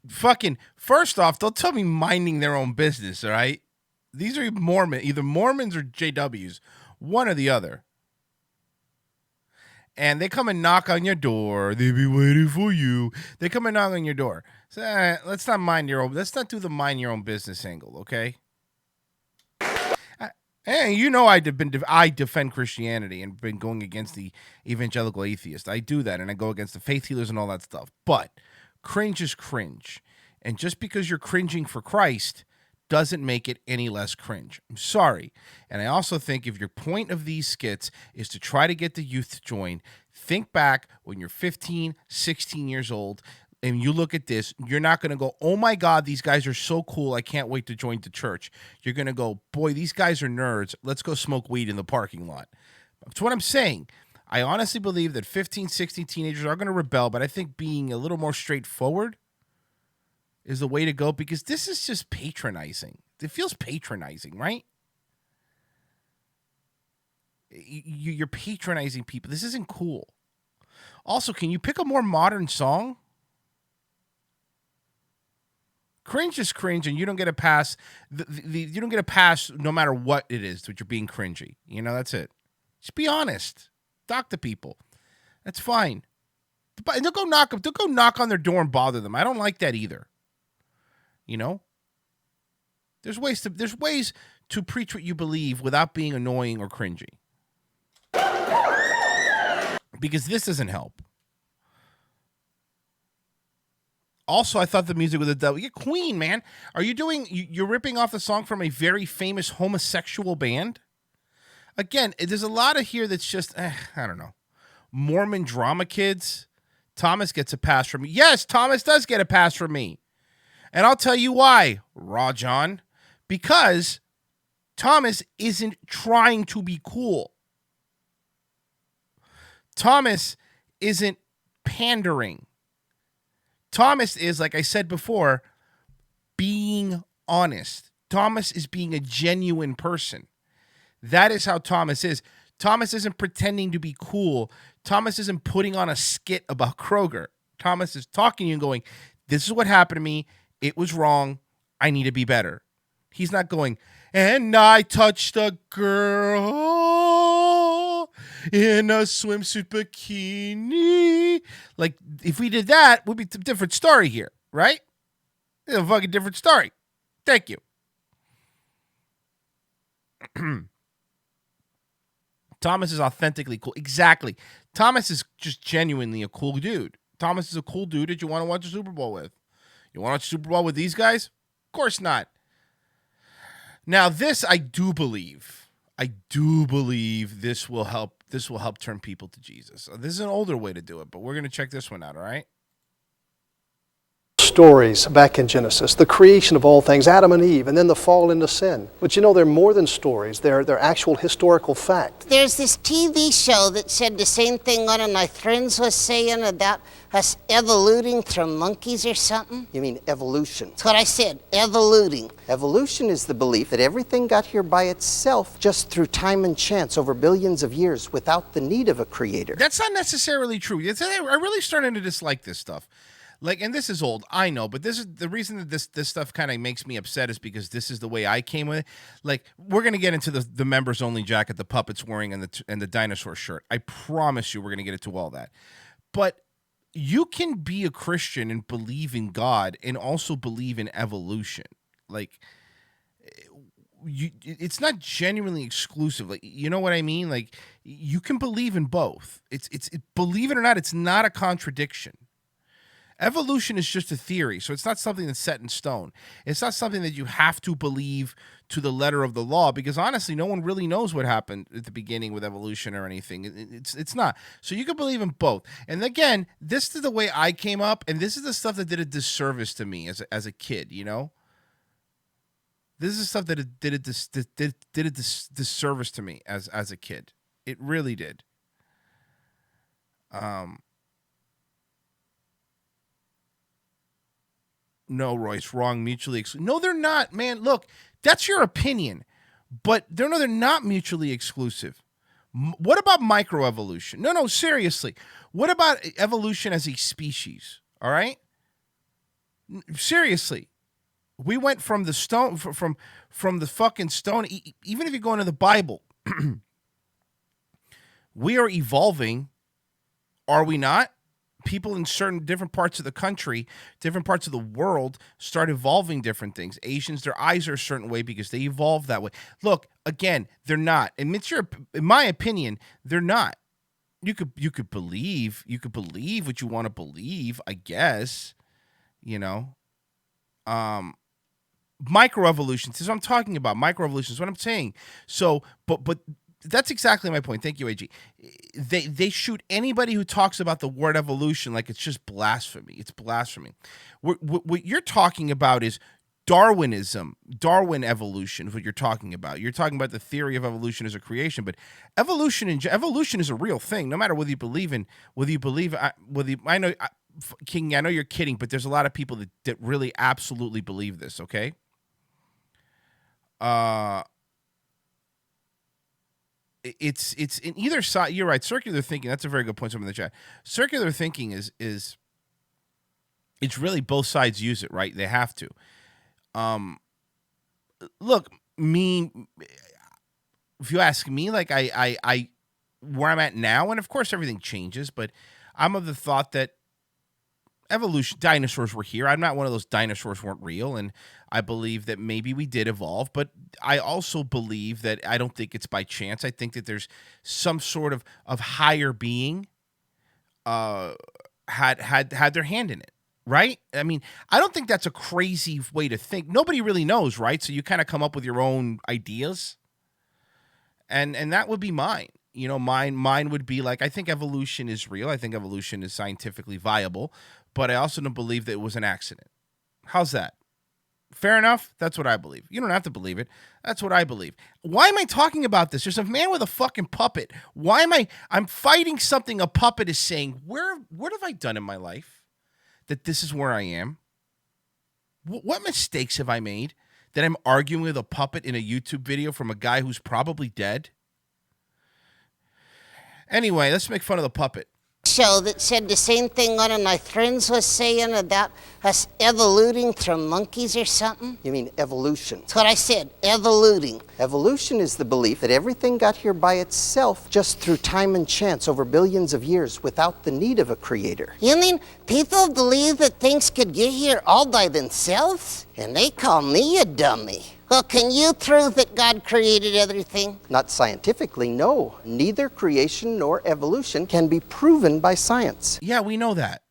Fucking, first off, don't tell me minding their own business, all right? These are either Mormons or JWs, one or the other. And they come and knock on your door. They be waiting for you. They come and knock on your door. So, let's not let's not do the mind your own business angle, okay? Hey, you know I defend Christianity and been going against the evangelical atheist. I do that, and I go against the faith healers and all that stuff. But cringe is cringe. And just because you're cringing for Christ doesn't make it any less cringe. I'm sorry. And I also think if your point of these skits is to try to get the youth to join, think back when you're 15, 16 years old, and you look at this, you're not going to go, oh my God, these guys are so cool. I can't wait to join the church. You're going to go, boy, these guys are nerds. Let's go smoke weed in the parking lot. That's what I'm saying. I honestly believe that 15, 16 teenagers are going to rebel, but I think being a little more straightforward is the way to go because this is just patronizing. It feels patronizing, right? You're patronizing people. This isn't cool. Also, can you pick a more modern song? Cringe is cringe, and you don't get a pass. You don't get a pass no matter what it is that you're being cringy. You know, that's it. Just be honest. Talk to people. That's fine. But don't go knock on their door and bother them. I don't like that either. You know? There's ways to preach what you believe without being annoying or cringy. Because this doesn't help. Also, I thought the music was a devil. You're Queen, man. Are you doing? You're ripping off the song from a very famous homosexual band? Again, there's a lot of here that's just, I don't know. Mormon drama kids. Thomas gets a pass from me. Yes, Thomas does get a pass from me. And I'll tell you why, Raw John. Because Thomas isn't trying to be cool. Thomas isn't pandering. Thomas is, like I said before, being honest. Thomas is being a genuine person. That is how Thomas is. Thomas isn't pretending to be cool. Thomas isn't putting on a skit about Kroger. Thomas is talking to you and going, this is what happened to me. It was wrong. I need to be better. He's not going, and I touched a girl in a swimsuit bikini. Like, if we did that, would be a different story here, right? It's a fucking different story. Thank you. Thomas is authentically cool. Exactly. Thomas is just genuinely a cool dude. Thomas is a cool dude that you want to watch a Super Bowl with. You want to watch a Super Bowl with these guys? Of course not. Now, this I do believe this will help. This will help turn people to Jesus. This is an older way to do it, but we're going to check this one out, all right? Stories back in Genesis, the creation of all things, Adam and Eve, and then the fall into sin. But you know, they're more than stories. They're actual historical fact. There's this TV show that said the same thing one of my friends was saying about us evoluting from monkeys or something. You mean evolution? That's what I said, evoluting. Evolution is the belief that everything got here by itself just through time and chance over billions of years without the need of a creator. That's not necessarily true. I'm really starting to dislike this stuff. Like, and this is old, I know, but this is the reason that this stuff kind of makes me upset is because this is the way I came with it. Like, we're gonna get into the members only jacket, the puppets wearing, and the dinosaur shirt. I promise you, we're gonna get into all that. But you can be a Christian and believe in God and also believe in evolution. Like, it's not genuinely exclusive. Like, you know what I mean? Like, you can believe in both. Believe it or not, it's not a contradiction. Evolution is just a theory, so it's not something that's set in stone. It's not something that you have to believe to the letter of the law, because honestly, no one really knows what happened at the beginning with evolution or anything. It's not. So you can believe in both. And again, this is the way I came up, and this is the stuff that did a disservice to me as a kid, you know? This is stuff that did a disservice to me as a kid. It really did. No, Royce, wrong. Mutually exclusive. No, they're not, man. Look, that's your opinion, but they're not mutually exclusive. What about microevolution? No, seriously. What about evolution as a species? All right, seriously. We went from the stone, from the fucking stone. Even if you go into the Bible, we are evolving. Are we not? People in certain different parts of the country, different parts of the world start evolving different things. Asians, their eyes are a certain way because they evolved that way. Look, again, they're not. And in my opinion, they're not. You could believe what you want to believe, I guess. You know. Microevolutions. This is what I'm talking about. Microevolutions is what I'm saying. So, but that's exactly my point. Thank you, AG. They shoot anybody who talks about the word evolution like it's just blasphemy. It's blasphemy. What you're talking about is Darwinism, Darwin evolution is what you're talking about. You're talking about the theory of evolution as a creation, but evolution is a real thing. No matter whether you believe, I know, King, I know you're kidding, but there's a lot of people that really absolutely believe this. Okay. It's in either side. You're right. Circular thinking. That's a very good point. Someone in the chat. Circular thinking is it's really both sides use it, right? They have to. Look, if you ask me, like I where I'm at now, and of course everything changes, but I'm of the thought that evolution, dinosaurs were here. I'm not one of those dinosaurs weren't real, and I believe that maybe we did evolve, but I also believe that I don't think it's by chance. I think that there's some sort of higher being had their hand in it, right? I mean, I don't think that's a crazy way to think. Nobody really knows, right? So you kind of come up with your own ideas, and that would be mine. You know, mine would be like, I think evolution is real. I think evolution is scientifically viable, but I also don't believe that it was an accident. How's that? Fair enough? That's what I believe. You don't have to believe it. That's what I believe. Why am I talking about this? There's a man with a fucking puppet. Why am I'm fighting something a puppet is saying? What have I done in my life that this is where I am? What mistakes have I made that I'm arguing with a puppet in a YouTube video from a guy who's probably dead? Anyway, let's make fun of the puppet. Show that said the same thing one of my friends was saying about us evoluting from monkeys or something. You mean evolution? That's what I said, evoluting. Evolution is the belief that everything got here by itself just through time and chance over billions of years without the need of a creator. You mean people believe that things could get here all by themselves? And they call me a dummy. Well, can you prove that God created everything? Not scientifically, no. Neither creation nor evolution can be proven by science. Yeah, we know that.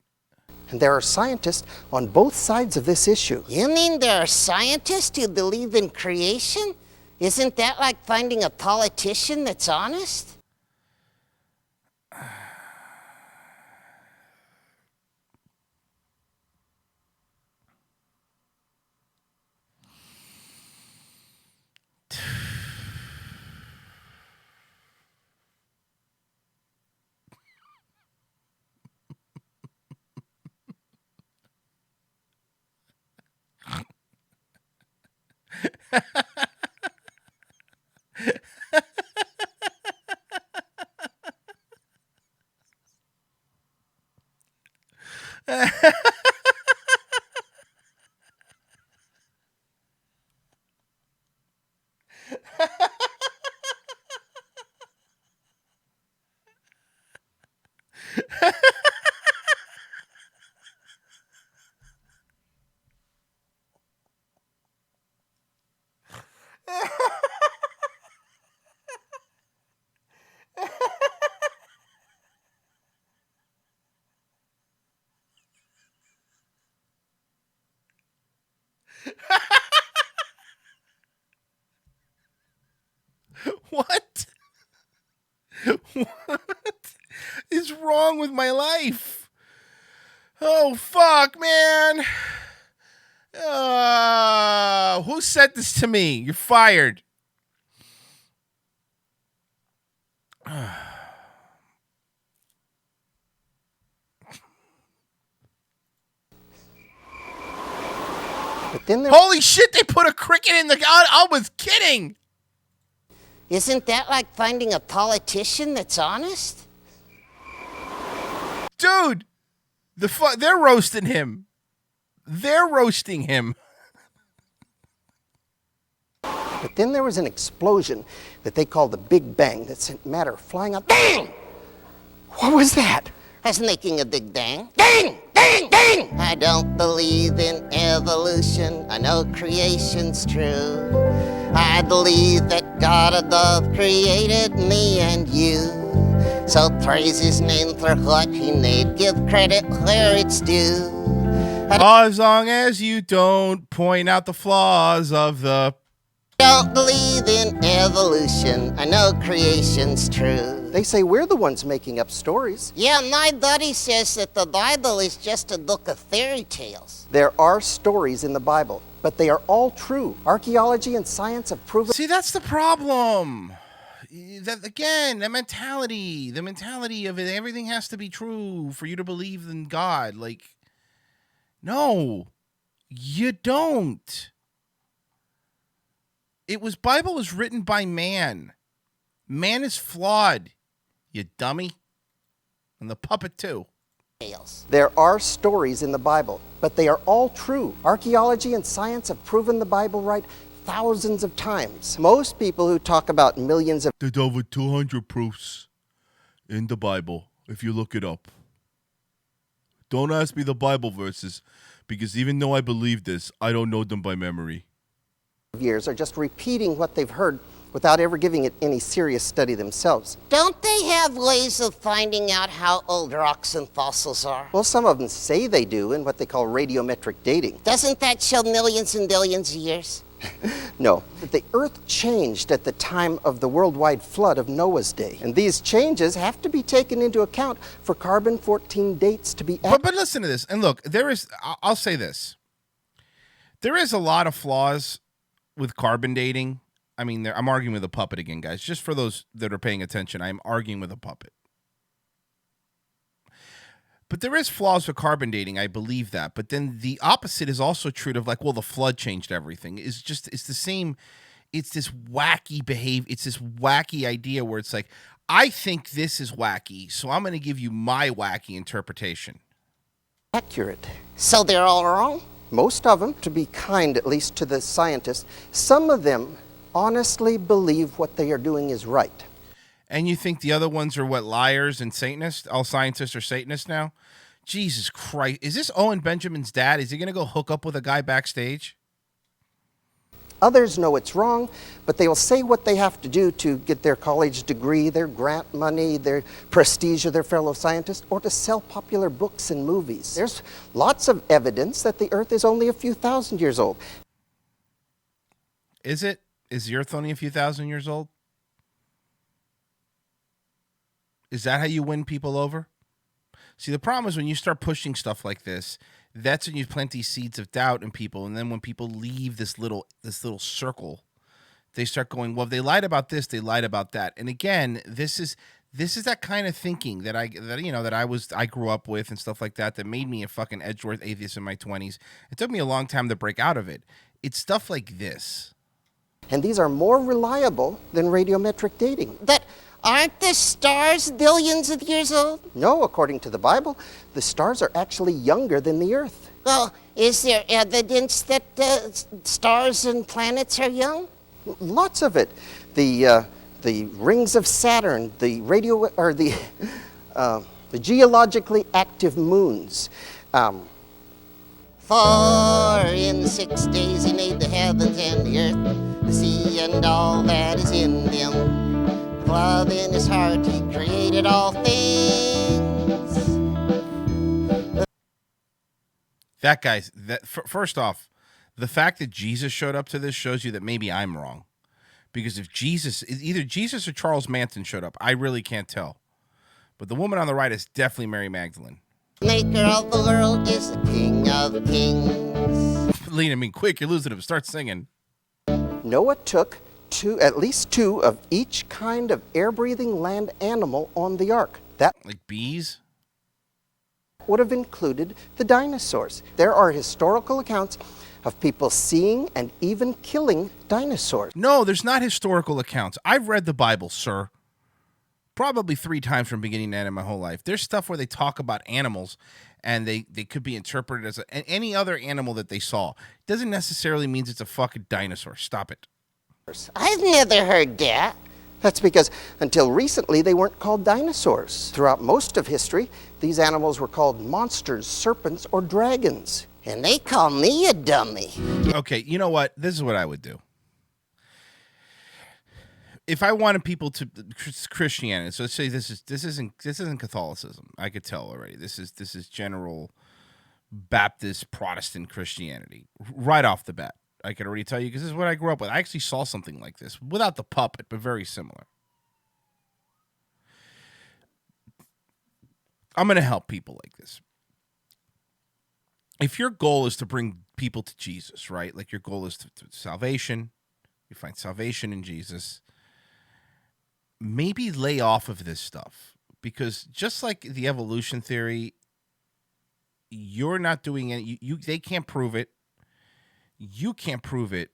And there are scientists on both sides of this issue. You mean there are scientists who believe in creation? Isn't that like finding a politician that's honest? What? What is wrong with my life? Oh, fuck, man. Who said this to me? You're fired. But then Holy shit, they put a cricket in the... I was kidding. Isn't that like finding a politician that's honest? Dude, they're roasting him. They're roasting him. But then there was an explosion that they called the Big Bang that sent matter flying up. Bang! What was that? That's making a big bang. Bang! Bang! Bang! I don't believe in evolution. I know creation's true. I believe that God above created me and you. So praise his name for what he made. Give credit where it's due. As long as you don't point out the flaws of the... Don't believe in evolution. I know creation's true. They say we're the ones making up stories. Yeah, my buddy says that the Bible is just a book of fairy tales. There are stories in the Bible, but they are all true. Archaeology and science have proven... See, that's the problem. That again, the mentality of it, everything has to be true for you to believe in God. Like, no, you don't. Bible was written by man. Man is flawed, you dummy. And the puppet too. There are stories in the Bible, but they are all true. Archaeology and science have proven the Bible right thousands of times. Most people who talk about millions of... There's over 200 proofs in the Bible, if you look it up. Don't ask me the Bible verses, because even though I believe this, I don't know them by memory. Years are just repeating what they've heard without ever giving it any serious study themselves. Don't they have ways of finding out how old rocks and fossils are? Well, some of them say they do in what they call radiometric dating. Doesn't that show millions and billions of years? No, but the Earth changed at the time of the worldwide flood of Noah's day. And these changes have to be taken into account for carbon-14 dates to be But listen to this. And look, I'll say this. There is a lot of flaws with carbon dating. I mean, I'm arguing with a puppet again, guys. Just for those that are paying attention, I'm arguing with a puppet. But there is flaws with carbon dating. I believe that. But then the opposite is also true of like, well, the flood changed everything. It's the same. It's this wacky behavior. It's this wacky idea where it's like, I think this is wacky, so I'm going to give you my wacky interpretation. accurate. So they're all wrong? Most of them, to be kind at least to the scientists, some of them honestly believe what they are doing is right. And you think the other ones are what, liars and Satanists? All scientists are Satanists now? Jesus Christ. Is this Owen Benjamin's dad? Is he going to go hook up with a guy backstage? Others know it's wrong, but they will say what they have to do to get their college degree, their grant money, their prestige of their fellow scientists, or to sell popular books and movies. There's lots of evidence that the Earth is only a few thousand years old. Is it? Is the Earth only a few thousand years old? Is that how you win people over? See, the problem is when you start pushing stuff like this, that's when you plant these seeds of doubt in people, and then when people leave this little circle, they start going, well, if they lied about this, they lied about that. And again, this is that kind of thinking that I grew up with and stuff like that made me a fucking Edgeworth atheist in my 20s. It took me a long time to break out of it. It's stuff like this. And these are more reliable than radiometric dating. But aren't the stars billions of years old? No, according to the Bible, the stars are actually younger than the Earth. Well, is there evidence that stars and planets are young? Lots of it. The rings of Saturn, the geologically active moons. 4 in 6 days he made the heavens and the earth, the sea and all that is in them. With love in his heart he created all things. First off, the fact that Jesus showed up to this shows you that maybe I'm wrong. Because if either Jesus or Charles Manson showed up, I really can't tell. But the woman on the right is definitely Mary Magdalene. Maker of the world is the King of Kings. Lean, I mean, quick, you're losing him. Start singing. Noah took at least 2 of each kind of air-breathing land animal on the ark. That, like bees? Would have included the dinosaurs. There are historical accounts of people seeing and even killing dinosaurs. No, there's not historical accounts. I've read the Bible, sir. Probably 3 times from beginning to end in my whole life. There's stuff where they talk about animals and they could be interpreted as any other animal that they saw. Doesn't necessarily mean it's a fucking dinosaur. Stop it. I've never heard that. That's because until recently they weren't called dinosaurs. Throughout most of history, these animals were called monsters, serpents, or dragons. And they call me a dummy. Okay, you know what? This is what I would do. If I wanted people to Christianity, so let's say this isn't Catholicism. I could tell already. This is general Baptist Protestant Christianity right off the bat. I can already tell you because this is what I grew up with. I actually saw something like this without the puppet, but very similar. I'm going to help people like this. If your goal is to bring people to Jesus, right? Like your goal is to salvation, you find salvation in Jesus. Maybe lay off of this stuff because just like the evolution theory, you're not doing it. They can't prove it. You can't prove it.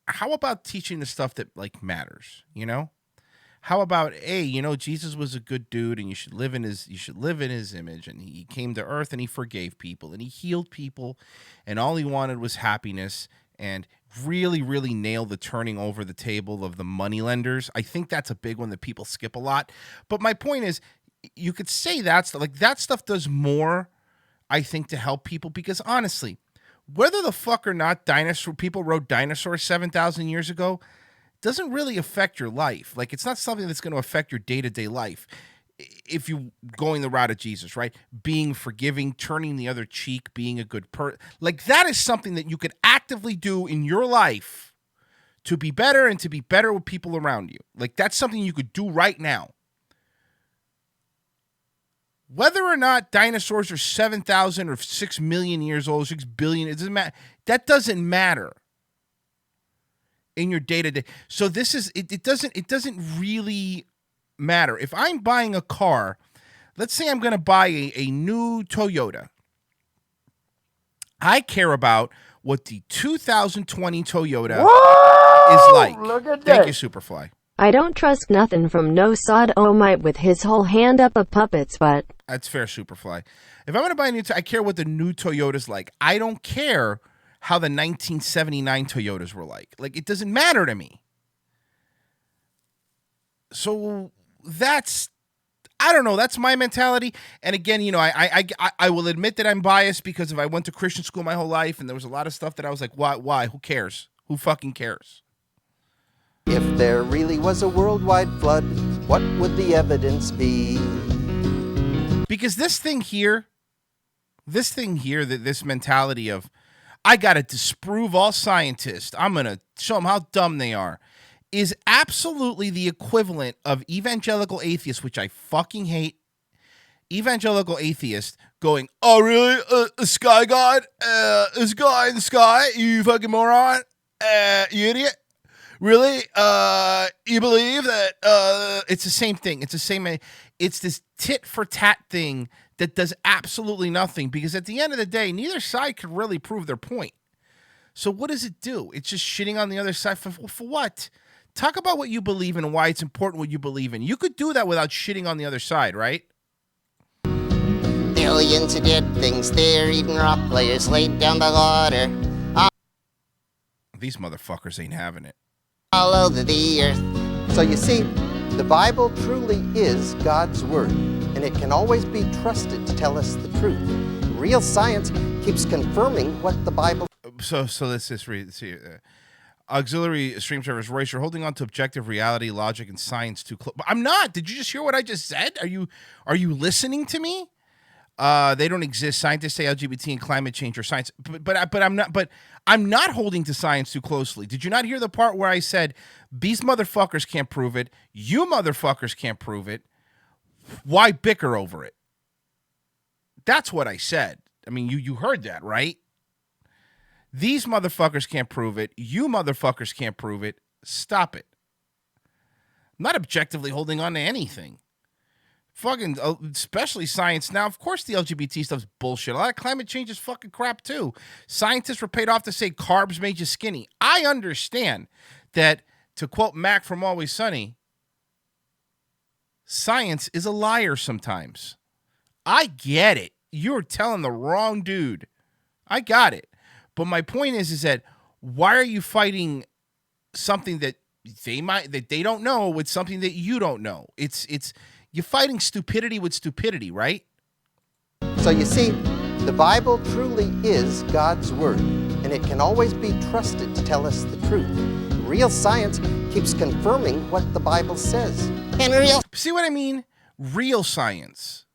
How about teaching the stuff that like matters? You know, how about, hey, Jesus was a good dude, and you should live in his image, and he came to earth and he forgave people and he healed people, and all he wanted was happiness. And really, really nail the turning over the table of the moneylenders. I think that's a big one that people skip a lot. But my point is, you could say that stuff does more I think, to help people, because honestly, whether the fuck or not people wrote dinosaurs 7,000 years ago doesn't really affect your life. Like, it's not something that's going to affect your day-to-day life. If you going the route of Jesus, right? Being forgiving, turning the other cheek, being a good person. Like, that is something that you could actively do in your life to be better and to be better with people around you. Like, that's something you could do right now. Whether or not dinosaurs are 7,000 or 6 million years old, 6 billion, it doesn't matter. That doesn't matter in your day-to-day. So this is, it doesn't really matter. If I'm buying a car, let's say I'm going to buy a new Toyota. I care about what the 2020 Toyota is like. Look at Thank that. you, Superfly. I don't trust nothing from no sodomite with his whole hand up of puppets, but That's fair, Superfly. If I'm going to buy a new I care what the new Toyota's like. I don't care how the 1979 Toyotas were like. Like, it doesn't matter to me. So that's, I don't know, that's my mentality. And again, you know, I will admit that I'm biased, because if I went to Christian school my whole life and there was a lot of stuff that I was like, why? Who cares? Who fucking cares? If there really was a worldwide flood, what would the evidence be? Because this thing here, this mentality of, I got to disprove all scientists, I'm going to show them how dumb they are, is absolutely the equivalent of evangelical atheists, which I fucking hate. Evangelical atheists going, oh, really? A sky god? This guy in the sky? You fucking moron? You idiot? Really? You believe that it's the same thing. It's this tit for tat thing that does absolutely nothing, because at the end of the day, neither side could really prove their point. So what does it do? It's just shitting on the other side for what? Talk about what you believe in and why it's important what you believe in. You could do that without shitting on the other side, right? Billions of dead things there, eating rock players laid down the water. These motherfuckers ain't having it. All over the earth. So you see, the Bible truly is God's Word, and it can always be trusted to tell us the truth. Real science keeps confirming what the Bible... So let's just read. See, auxiliary stream servers, Royce, you're holding on to objective reality, logic, and science too close. I'm not. Did you just hear what I just said? Are you listening to me? They don't exist. Scientists say LGBT and climate change are science, but I'm not. But I'm not holding to science too closely. Did you not hear the part where I said these motherfuckers can't prove it? You motherfuckers can't prove it. Why bicker over it? That's what I said. I mean, you heard that, right? These motherfuckers can't prove it. You motherfuckers can't prove it. Stop it. I'm not objectively holding on to anything. Fucking, especially science now. Of course, the LGBT stuff's bullshit. A lot of climate change is fucking crap too. Scientists were paid off to say carbs made you skinny. I understand that, to quote Mac from Always Sunny, science is a liar sometimes. I get it. You're telling the wrong dude. I got it. But my point is that why are you fighting something that they don't know with something that you don't know? It's you're fighting stupidity with stupidity, right? So you see, the Bible truly is God's Word, and it can always be trusted to tell us the truth. Real science keeps confirming what the Bible says. See what I mean? Real science.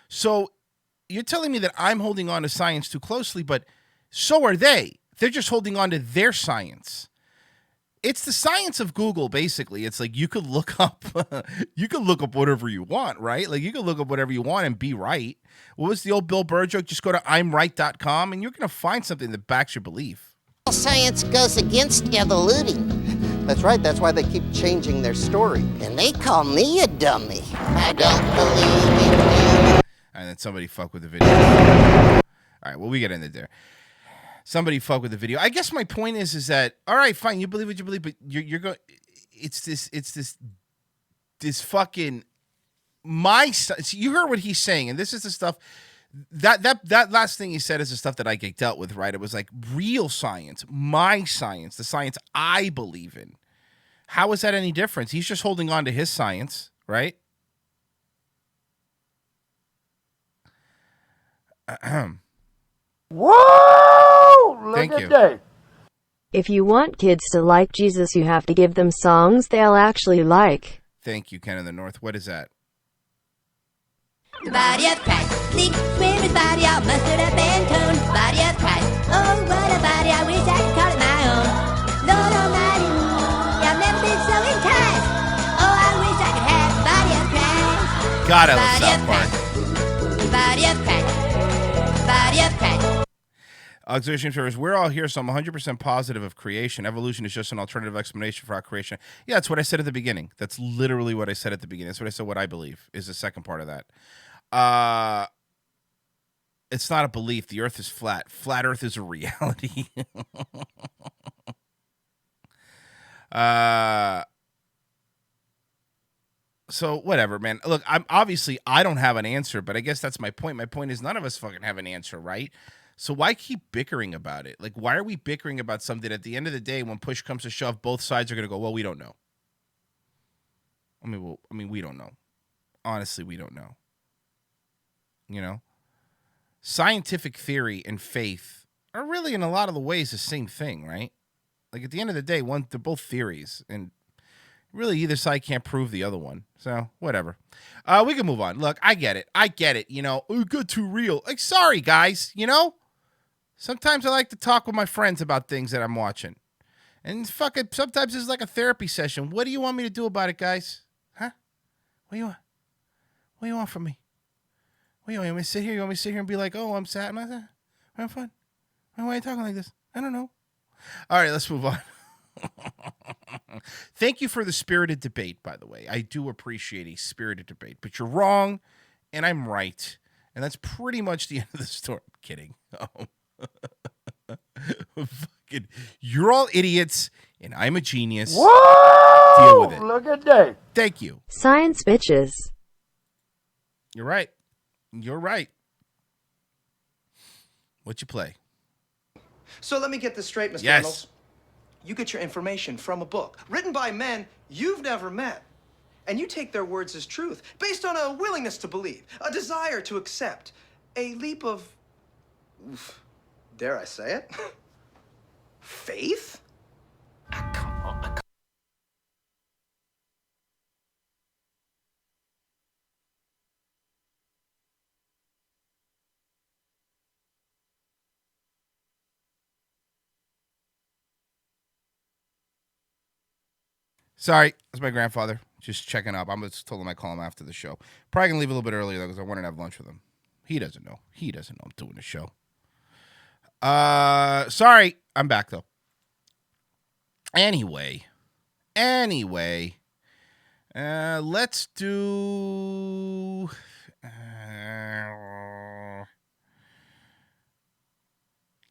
So you're telling me that I'm holding on to science too closely, but so are they. They're just holding on to their science. It's the science of Google, basically. It's like you could look up whatever you want, right? Like you could look up whatever you want and be right. What was the old Bill Burr joke? Just go to imright.com and you're going to find something that backs your belief. Science goes against evoluting. That's right. That's why they keep changing their story. And they call me a dummy. I don't believe in you. And then somebody fuck with the video. All right, well, we get into there. Somebody fuck with the video. I guess my point is that, all right, fine, you believe what you believe, but you're going, it's this fucking, you heard what he's saying, and this is the stuff, that last thing he said is the stuff that I get dealt with, right? It was like real science, my science, the science I believe in. How is that any different? He's just holding on to his science, right? Whoa! Look Thank at you. that. If you want kids to like Jesus, you have to give them songs they'll actually like. Thank you, Ken in the North. What is that? The body of Christ, sleek, swim body, all mustered up and toned. Body of Christ, oh what a body, I wish I could call it my own. Lord Almighty, I've never been so enticed. Oh, I wish I could have the body of Christ. God, I love Body South of Park. Christ, body of Christ, body of Christ. Auxiliary Stream Service, we're all here, so I'm 100% positive of creation. Evolution is just an alternative explanation for our creation. Yeah, that's what I said at the beginning. That's literally what I said at the beginning. That's what I said, what I believe is the second part of that. It's not a belief. The earth is flat. Flat earth is a reality. So whatever, man. Look, I don't have an answer, but I guess that's my point. My point is none of us fucking have an answer, right? So why keep bickering about it? Like, why are we bickering about something at the end of the day when push comes to shove, both sides are going to go, well, we don't know. We don't know. Honestly, we don't know. You know? Scientific theory and faith are really in a lot of the ways the same thing, right? Like at the end of the day, they're both theories, and really either side can't prove the other one. So whatever. We can move on. Look, I get it. You know, it got too real. Like, sorry guys, you know? Sometimes I like to talk with my friends about things that I'm watching. And fucking sometimes it's like a therapy session. What do you want me to do about it, guys? Huh? What do you want? What do you want from me? What do you want me to sit here? You want me to sit here and be like, oh, I'm sad. I'm not sad. I'm having fun. Why are you talking like this? I don't know. All right, let's move on. Thank you for the spirited debate, by the way. I do appreciate a spirited debate. But you're wrong, and I'm right. And that's pretty much the end of the story. I'm kidding. Fucking, you're all idiots, and I'm a genius. Whoa! Deal with it. Look at that. Thank you. Science bitches. You're right. You're right. What you play? So let me get this straight, Mr. Yes. Reynolds. You get your information from a book written by men you've never met. And you take their words as truth, based on a willingness to believe, a desire to accept, a leap of, dare I say it, faith? Sorry, that's my grandfather. Just checking up. I'm just told him I call him after the show. Probably gonna leave a little bit earlier though, because I wanted to have lunch with him. He doesn't know. He doesn't know I'm doing the show. Sorry, I'm back though. Anyway, let's do.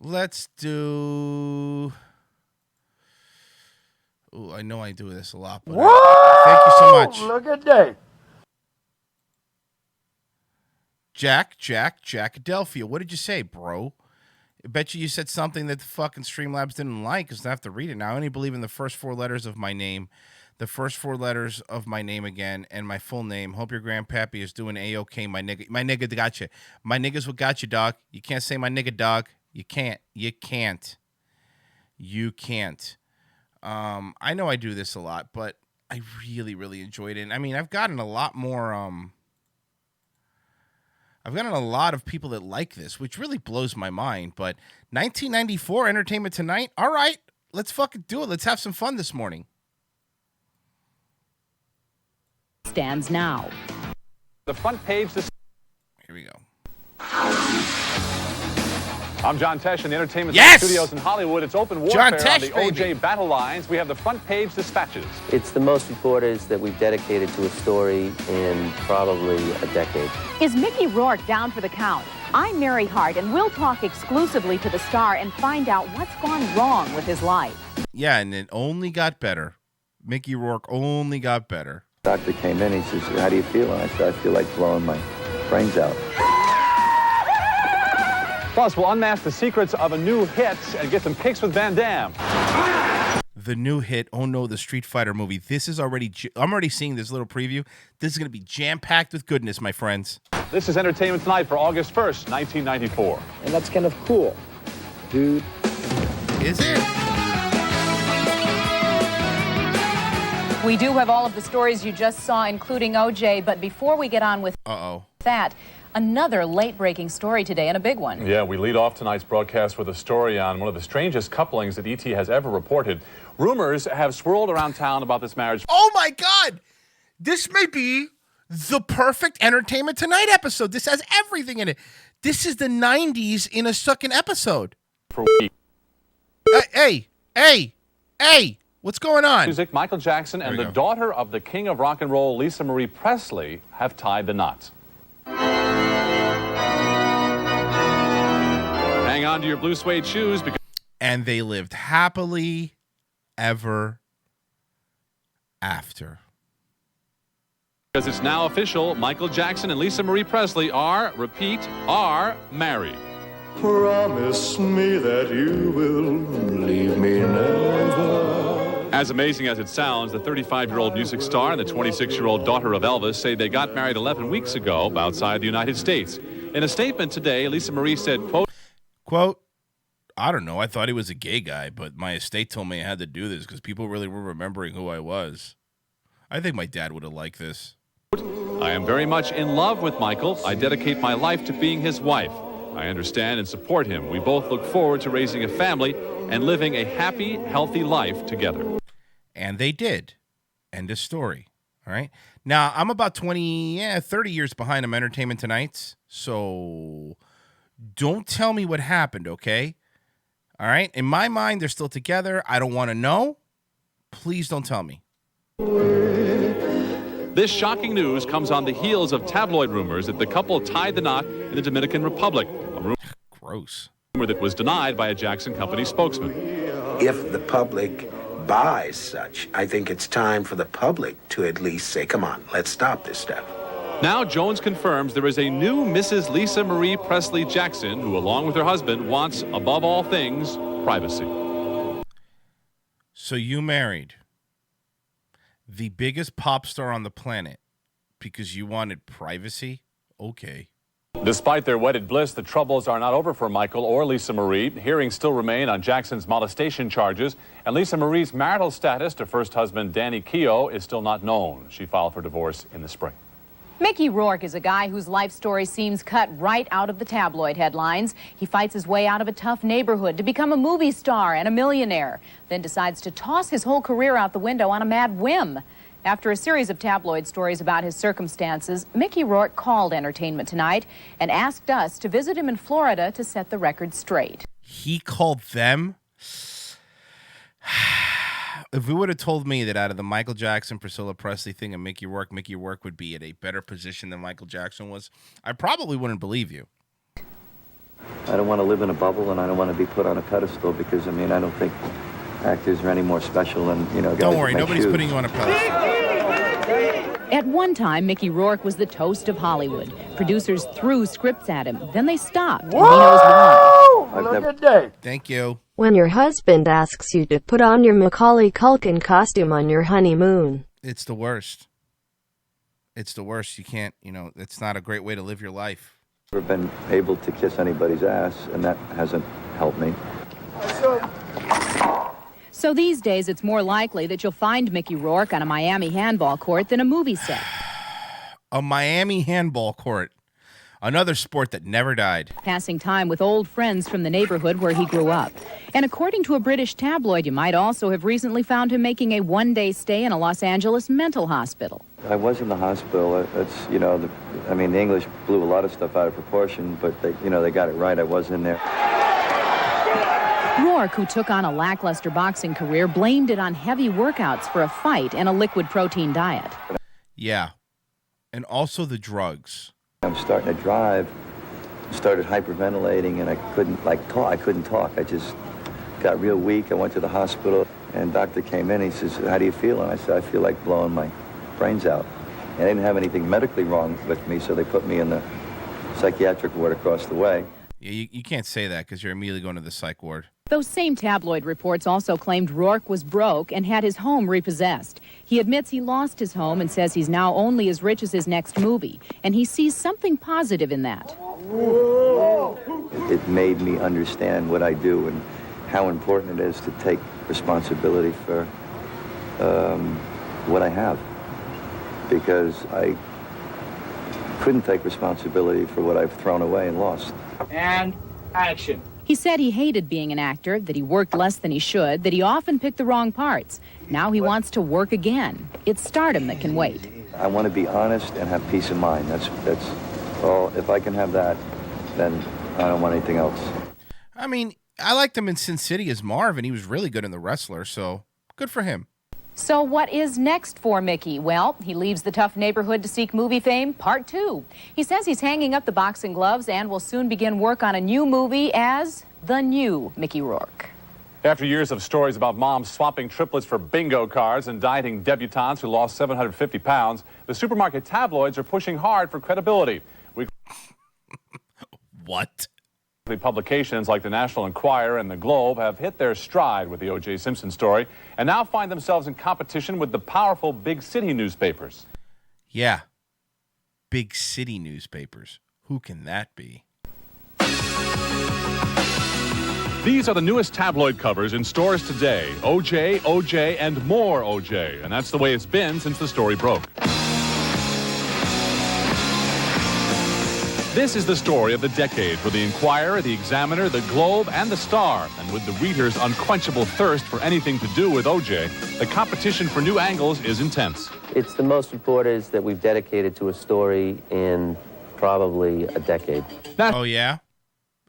Let's do. Ooh, I know I do this a lot, but thank you so much. Look at that. Jackadelphia. What did you say, bro? I bet you said something that the fucking Streamlabs didn't like, because I have to read it now. I only believe in the first four letters of my name. The first four letters of my name again, and my full name. Hope your grandpappy is doing A-OK, my nigga. My nigga got you. My niggas what got you, dog. You can't say my nigga, dog. You can't. I know I do this a lot, but I really, really enjoyed it. And I mean, I've gotten a lot more, I've gotten a lot of people that like this, which really blows my mind. But 1994 Entertainment Tonight. All right, let's fucking do it. Let's have some fun this morning. Stands now. The front page this. Here we go. I'm John Tesh in the Entertainment Yes! Studios in Hollywood. It's open warfare John on Tesh, the baby. OJ battle lines. We have the front page dispatches. It's the most reporters that we've dedicated to a story in probably a decade. Is Mickey Rourke down for the count? I'm Mary Hart, and we'll talk exclusively to the star and find out what's gone wrong with his life. Yeah, and it only got better. Mickey Rourke only got better. Doctor came in, he says, how do you feel? And I said, I feel like blowing my brains out. Plus, we'll unmask the secrets of a new hit and get some kicks with Van Damme. The new hit, oh no, the Street Fighter movie. This is already, I'm already seeing this little preview. This is going to be jam-packed with goodness, my friends. This is Entertainment Tonight for August 1st, 1994. And that's kind of cool, dude. Is it? We do have all of the stories you just saw, including OJ, but before we get on with that, another late-breaking story today, and a big one. Yeah, we lead off tonight's broadcast with a story on one of the strangest couplings that ET has ever reported. Rumors have swirled around town about this marriage. Oh my God! This may be the perfect Entertainment Tonight episode. This has everything in it. This is the 90s in a second episode. For Hey! What's going on? Music, Michael Jackson and the daughter of the king of rock and roll, Lisa Marie Presley, have tied the knot. Hang on to your blue suede shoes because... And they lived happily ever after. Because it's now official, Michael Jackson and Lisa Marie Presley are, repeat, are married. Promise me that you will leave me never. As amazing as it sounds, the 35-year-old music star and the 26-year-old daughter of Elvis say they got married 11 weeks ago outside the United States. In a statement today, Lisa Marie said, quote, I don't know, I thought he was a gay guy, but my estate told me I had to do this because people really were remembering who I was. I think my dad would have liked this. I am very much in love with Michael. I dedicate my life to being his wife. I understand and support him. We both look forward to raising a family and living a happy, healthy life together. And they did. End of story. All right. Now, I'm about 30 years behind them Entertainment Tonights. So don't tell me what happened, okay? All right. In my mind, they're still together. I don't want to know. Please don't tell me. This shocking news comes on the heels of tabloid rumors that the couple tied the knot in the Dominican Republic. A rumor that was denied by a Jackson Company spokesman. If the public buys such, I think it's time for the public to at least say, come on, let's stop this stuff. Now Jones confirms there is a new Mrs. Lisa Marie Presley Jackson who, along with her husband, wants, above all things, privacy. So you married the biggest pop star on the planet because you wanted privacy? Okay. Despite their wedded bliss, the troubles are not over for Michael or Lisa Marie. Hearings still remain on Jackson's molestation charges, and Lisa Marie's marital status to first husband Danny Keough is still not known. She filed for divorce in the spring. Mickey Rourke is a guy whose life story seems cut right out of the tabloid headlines. He fights his way out of a tough neighborhood to become a movie star and a millionaire, then decides to toss his whole career out the window on a mad whim. After a series of tabloid stories about his circumstances, Mickey Rourke called Entertainment Tonight and asked us to visit him in Florida to set the record straight. He called them? If you would have told me that out of the Michael Jackson, Priscilla Presley thing and Mickey Rourke would be at a better position than Michael Jackson was, I probably wouldn't believe you. I don't want to live in a bubble, and I don't want to be put on a pedestal because, I mean, I don't think actors are any more special than, you know, guys Don't worry, that make nobody's shoes. putting you on a pedestal. At one time, Mickey Rourke was the toast of Hollywood. Producers threw scripts at him, then they stopped. And he knows why. Look at that. Thank you. When your husband asks you to put on your Macaulay Culkin costume on your honeymoon. It's the worst. It's the worst. You can't, it's not a great way to live your life. I've never been able to kiss anybody's ass, and that hasn't helped me. So these days, it's more likely that you'll find Mickey Rourke on a Miami handball court than a movie set. A Miami handball court. Another sport that never died. Passing time with old friends from the neighborhood where he grew up. And according to a British tabloid, you might also have recently found him making a one-day stay in a Los Angeles mental hospital. I was in the hospital. It's, the English blew a lot of stuff out of proportion, but they got it right. I was in there. Rourke, who took on a lackluster boxing career, blamed it on heavy workouts for a fight and a liquid protein diet. Yeah. And also the drugs. I'm starting to drive, started hyperventilating, and I couldn't talk. I couldn't talk. I just got real weak. I went to the hospital, and doctor came in. He says, "How do you feel?" And I said, "I feel like blowing my brains out." And they didn't have anything medically wrong with me, so they put me in the psychiatric ward across the way. Yeah, you can't say that because you're immediately going to the psych ward. Those same tabloid reports also claimed Rourke was broke and had his home repossessed. He admits he lost his home and says he's now only as rich as his next movie. And he sees something positive in that. It made me understand what I do and how important it is to take responsibility for what I have. Because I couldn't take responsibility for what I've thrown away and lost. And action. He said he hated being an actor, that he worked less than he should, that he often picked the wrong parts. Now he wants to work again. It's stardom that can wait. I want to be honest and have peace of mind. That's all. If I can have that, then I don't want anything else. I mean, I liked him in Sin City as Marv, and he was really good in The Wrestler, so good for him. So what is next for Mickey? Well, he leaves the tough neighborhood to seek movie fame, part 2. He says he's hanging up the boxing gloves and will soon begin work on a new movie as the new Mickey Rourke. After years of stories about moms swapping triplets for bingo cards and dieting debutantes who lost 750 pounds, the supermarket tabloids are pushing hard for credibility. What? Publications like the National Enquirer and the Globe have hit their stride with the O.J. Simpson story and now find themselves in competition with the powerful big city newspapers. Yeah. Big city newspapers. Who can that be? These are the newest tabloid covers in stores today. O.J., O.J., and more O.J. And that's the way it's been since the story broke. This is the story of the decade for the Enquirer, the Examiner, the Globe, and the Star. And with the reader's unquenchable thirst for anything to do with O.J., the competition for new angles is intense. It's the most reporters that we've dedicated to a story in probably a decade. Oh, yeah?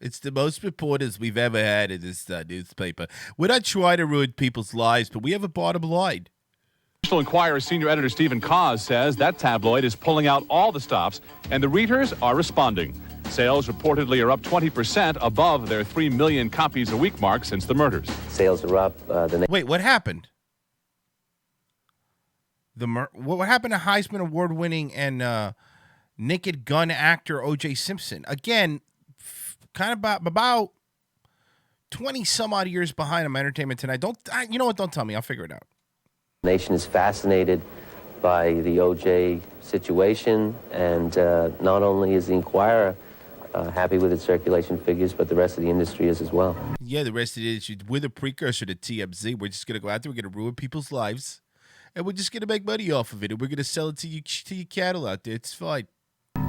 It's the most reporters we've ever had in this newspaper. We're not trying to ruin people's lives, but we have a bottom line. National Enquirer senior editor Stephen Cause says that tabloid is pulling out all the stops, and the readers are responding. Sales reportedly are up 20% above their 3 million copies a week mark since the murders. Sales are up. Wait, what happened? What happened to Heisman Award-winning and Naked Gun actor O.J. Simpson? Again, kind of about 20-some-odd years behind him, Entertainment Tonight. You know what? Don't tell me. I'll figure it out. The nation is fascinated by the O.J. situation, and not only is the Enquirer happy with its circulation figures, but the rest of the industry is as well. Yeah, the rest of the industry. We're the precursor to TMZ. We're just going to go out there, we're going to ruin people's lives, and we're just going to make money off of it, and we're going to sell it to your cattle out there. It's fine.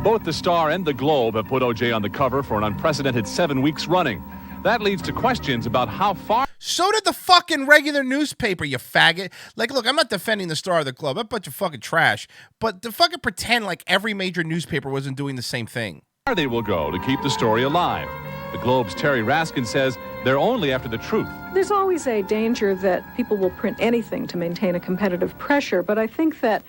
Both the Star and the Globe have put O.J. on the cover for an unprecedented 7 weeks running. That leads to questions about how far... So did the fucking regular newspaper, you faggot. Like, look, I'm not defending the Star or the Globe. That's a bunch of fucking trash. But to fucking pretend like every major newspaper wasn't doing the same thing. They will go to keep the story alive. The Globe's Terry Raskin says they're only after the truth. There's always a danger that people will print anything to maintain a competitive pressure, but I think that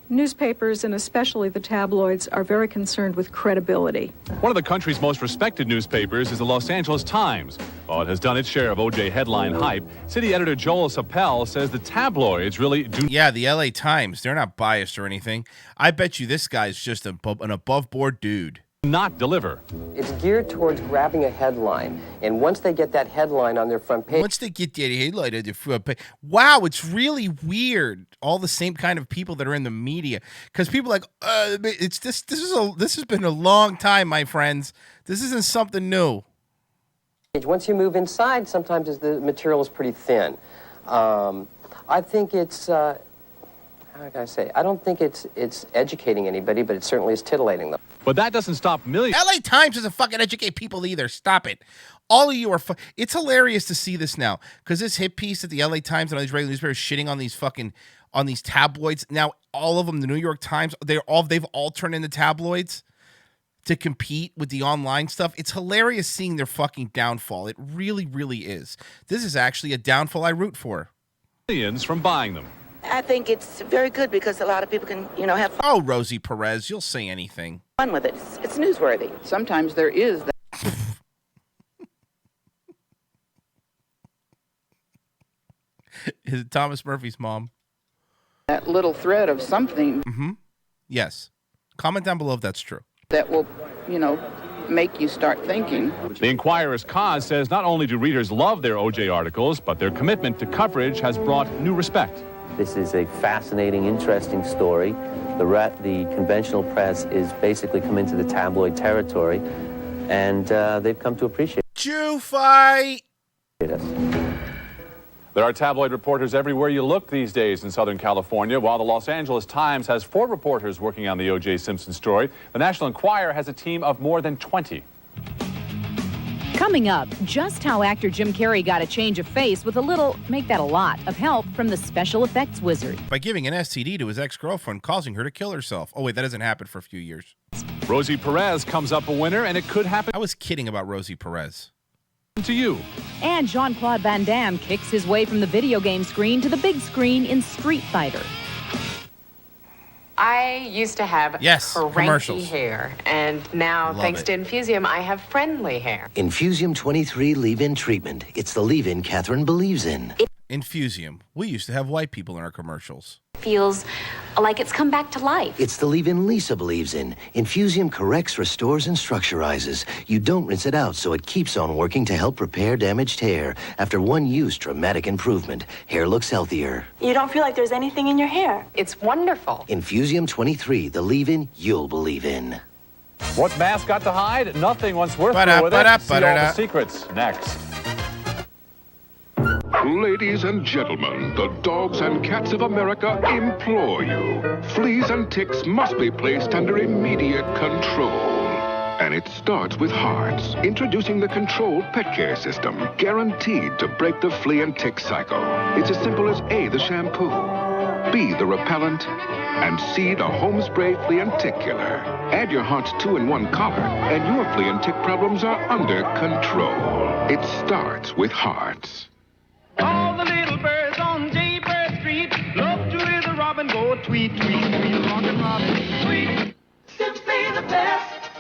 newspapers, and especially the tabloids, are very concerned with credibility. One of the country's most respected newspapers is the Los Angeles Times. While it has done its share of O.J. headline hype, city editor Joel Sapel says the tabloids really do... Yeah, the L.A. Times, they're not biased or anything. I bet you this guy's just an above-board dude. Not deliver. It's geared towards grabbing a headline, and once they get that headline on their front page... Once they get that headline on their front page... Wow, it's really weird. All the same kind of people that are in the media. Because people are like, this has been a long time, my friends. This isn't something new. Once you move inside, sometimes the material is pretty thin. I think it's... how can I say? I don't think it's educating anybody, but it certainly is titillating them. But that doesn't stop millions. LA Times doesn't fucking educate people either. Stop it. All of you are... It's hilarious to see this now. Because this hit piece at the LA Times and all these regular newspapers shitting on these fucking... on these tabloids. Now, all of them, the New York Times, they've all turned into tabloids to compete with the online stuff. It's hilarious seeing their fucking downfall. It really, really is. This is actually a downfall I root for. Millions from buying them. I think it's very good because a lot of people can, have Oh, Rosie Perez, you'll say anything. fun with it. It's newsworthy. Sometimes there is that. Is it Thomas Murphy's mom? That little thread of something Mm-hmm. Yes. Comment down below if that's true. that will, make you start thinking. The Enquirer's Cause says not only do readers love their O.J. articles, but their commitment to coverage has brought new respect. This is a fascinating, interesting story. The conventional press is basically come into the tabloid territory, and they've come to appreciate Jew fight. us. There are tabloid reporters everywhere you look these days in Southern California. While the Los Angeles Times has 4 reporters working on the O.J. Simpson story, the National Enquirer has a team of more than 20. Coming up, just how actor Jim Carrey got a change of face with a little, make that a lot, of help from the special effects wizard. By giving an STD to his ex-girlfriend, causing her to kill herself. Oh, wait, that hasn't happened for a few years. Rosie Perez comes up a winner, and it could happen I was kidding about Rosie Perez. to you. And Jean-Claude Van Damme kicks his way from the video game screen to the big screen in Street Fighter. I used to have cranky commercials. hair, and now, Love thanks it. to Infusium, I have friendly hair. Infusium 23 leave-in treatment. It's the leave-in Catherine believes in. Infusium. We used to have white people in our commercials. Feels like it's come back to life. It's the leave-in Lisa believes in. Infusium corrects, restores, and structurizes. You don't rinse it out, so it keeps on working to help repair damaged hair. After one use, dramatic improvement. Hair looks healthier. You don't feel like there's anything in your hair. It's wonderful. Infusium 23, the leave-in you'll believe in. What mask got to hide? Nothing once we're Ba-da, through with ba-da, it. See all the ba-da-da. secrets next. Ladies and gentlemen, the dogs and cats of America implore you. Fleas and ticks must be placed under immediate control. And it starts with Hearts, introducing the controlled pet care system, guaranteed to break the flea and tick cycle. It's as simple as A, the shampoo, B, the repellent, and C, the home spray flea and tick killer. Add your Hearts 2-in-1 collar, and your flea and tick problems are under control. It starts with Hearts. All the little birds on Jaybird Street love to hear the robin go tweet, tweet, tweet, rockin' robin, tweet. Simply the best,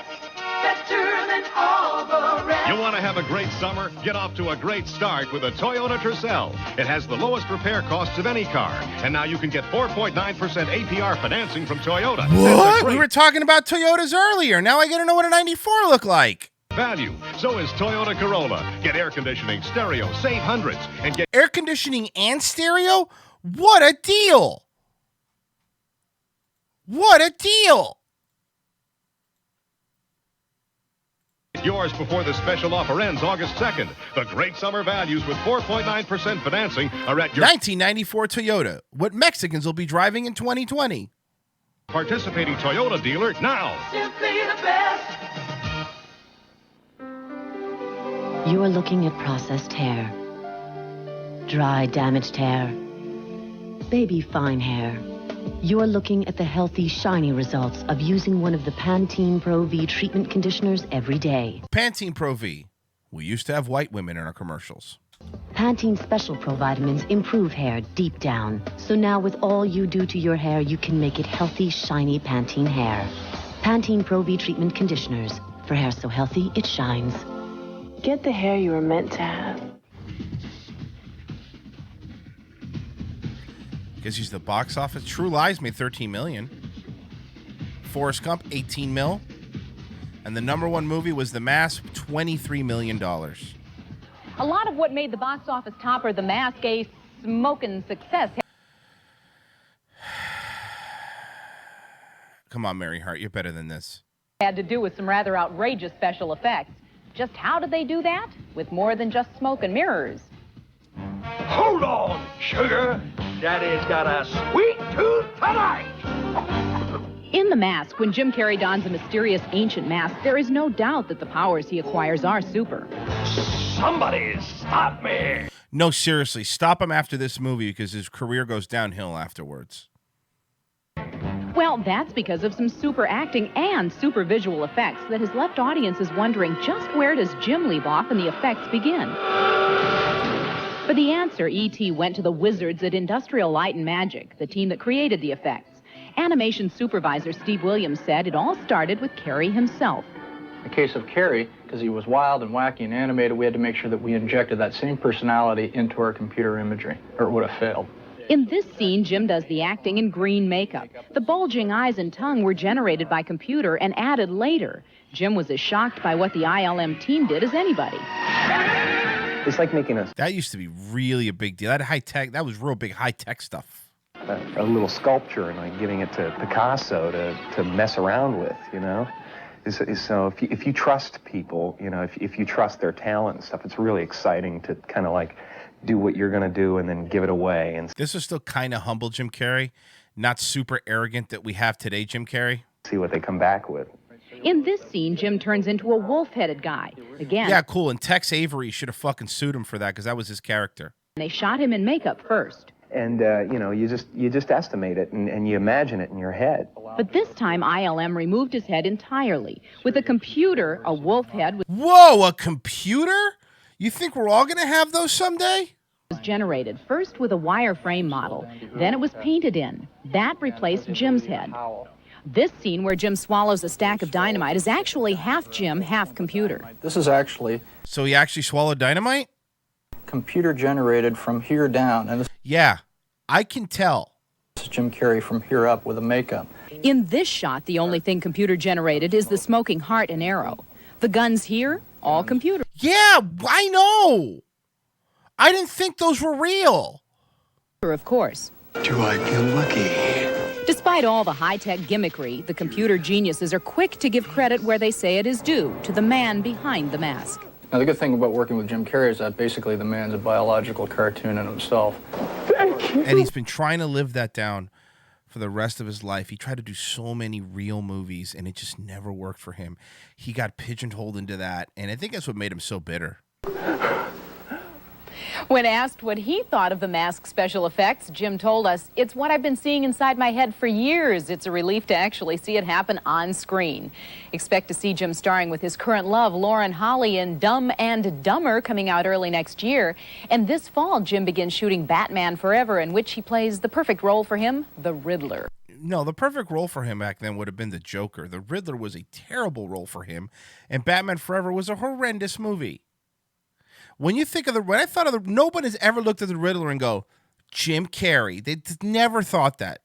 better than all the rest. You want to have a great summer? Get off to a great start with a Toyota Tercel. It has the lowest repair costs of any car. And now you can get 4.9% APR financing from Toyota. That's a What? great We were talking about Toyotas earlier. Now I gotta know what a 94 look like. value. So is Toyota Corolla. Get air conditioning, stereo, save hundreds, and get Air conditioning and stereo? What a deal! What a deal! yours before the special offer ends August 2nd. The great summer values with 4.9% financing are at your 1994 Toyota. What Mexicans will be driving in 2020. participating Toyota dealer now. Simply the best. You are looking at processed hair. Dry, damaged hair. Baby fine hair. You are looking at the healthy, shiny results of using one of the Pantene Pro V treatment conditioners every day. Pantene Pro V. We used to have white women in our commercials. Pantene Special Pro Vitamins improve hair deep down. So now with all you do to your hair, you can make it healthy, shiny Pantene hair. Pantene Pro V treatment conditioners. For hair so healthy, it shines. Get the hair you were meant to have. Guess he's the box office. True Lies made $13 million. Forrest Gump, $18 million. And the number one movie was The Mask, $23 million. A lot of what made the box office topper The Mask a smoking success Come on, Mary Hart, you're better than this. had to do with some rather outrageous special effects. Just how did they do that? With more than just smoke and mirrors. Hold on, sugar. Daddy's got a sweet tooth tonight. In The Mask, when Jim Carrey dons a mysterious ancient mask, there is no doubt that the powers he acquires are super. Somebody stop me. No, seriously, stop him after this movie because his career goes downhill afterwards. Well, that's because of some super acting and super visual effects that has left audiences wondering just where does Jim leave off and the effects begin. For the answer, E.T. went to the wizards at Industrial Light and Magic, the team that created the effects. Animation supervisor Steve Williams said it all started with Carrey himself. In the case of Carrey, because he was wild and wacky and animated, we had to make sure that we injected that same personality into our computer imagery, or it would have failed. In this scene, Jim does the acting in green makeup. The bulging eyes and tongue were generated by computer and added later. Jim was as shocked by what the ILM team did as anybody. It's like making a... That used to be really a big deal. That high tech, that was real big high tech stuff. a little sculpture and like giving it to Picasso to mess around with, you know? So if you trust people, you know, if you trust their talent and stuff, it's really exciting to kind of like do what you're going to do and then give it away. And this is still kind of humble Jim Carrey, not super arrogant that we have today, Jim Carrey. See what they come back with. In this scene, Jim turns into a wolf-headed guy. Again, yeah, cool. And Tex Avery should have fucking sued him for that because that was his character. They shot him in makeup first. And, you know, you just estimate it and you imagine it in your head. But this time, ILM removed his head entirely. With a computer, a wolf head was... Whoa, a computer? You think we're all going to have those someday? ...was generated, first with a wireframe model. Then it was painted in. That replaced Jim's head. This scene where Jim swallows a stack of dynamite is actually half Jim, half computer. This is actually... So he actually swallowed dynamite? Computer generated from here down. And this yeah, I can tell. This is Jim Carrey from here up with a makeup. In this shot, the only thing computer generated is the smoking heart and arrow. The guns here, all computer. Yeah, I know. I didn't think those were real. Of course. Do I feel lucky? Despite all the high-tech gimmickry, the computer geniuses are quick to give credit where they say it is due, to the man behind the mask. Now, the good thing about working with Jim Carrey is that basically the man's a biological cartoon in himself. And he's been trying to live that down for the rest of his life. He tried to do so many real movies, and it just never worked for him. He got pigeonholed into that, and I think that's what made him so bitter. When asked what he thought of the Mask special effects, Jim told us, "It's what I've been seeing inside my head for years. It's a relief to actually see it happen on screen." Expect to see Jim starring with his current love, Lauren Holly, in Dumb and Dumber, coming out early next year. And this fall, Jim begins shooting Batman Forever, in which he plays the perfect role for him, the Riddler. No, the perfect role for him back then would have been the Joker. The Riddler was a terrible role for him, and Batman Forever was a horrendous movie. When you think of when I thought of nobody's ever looked at the Riddler and go, Jim Carrey. They never thought that.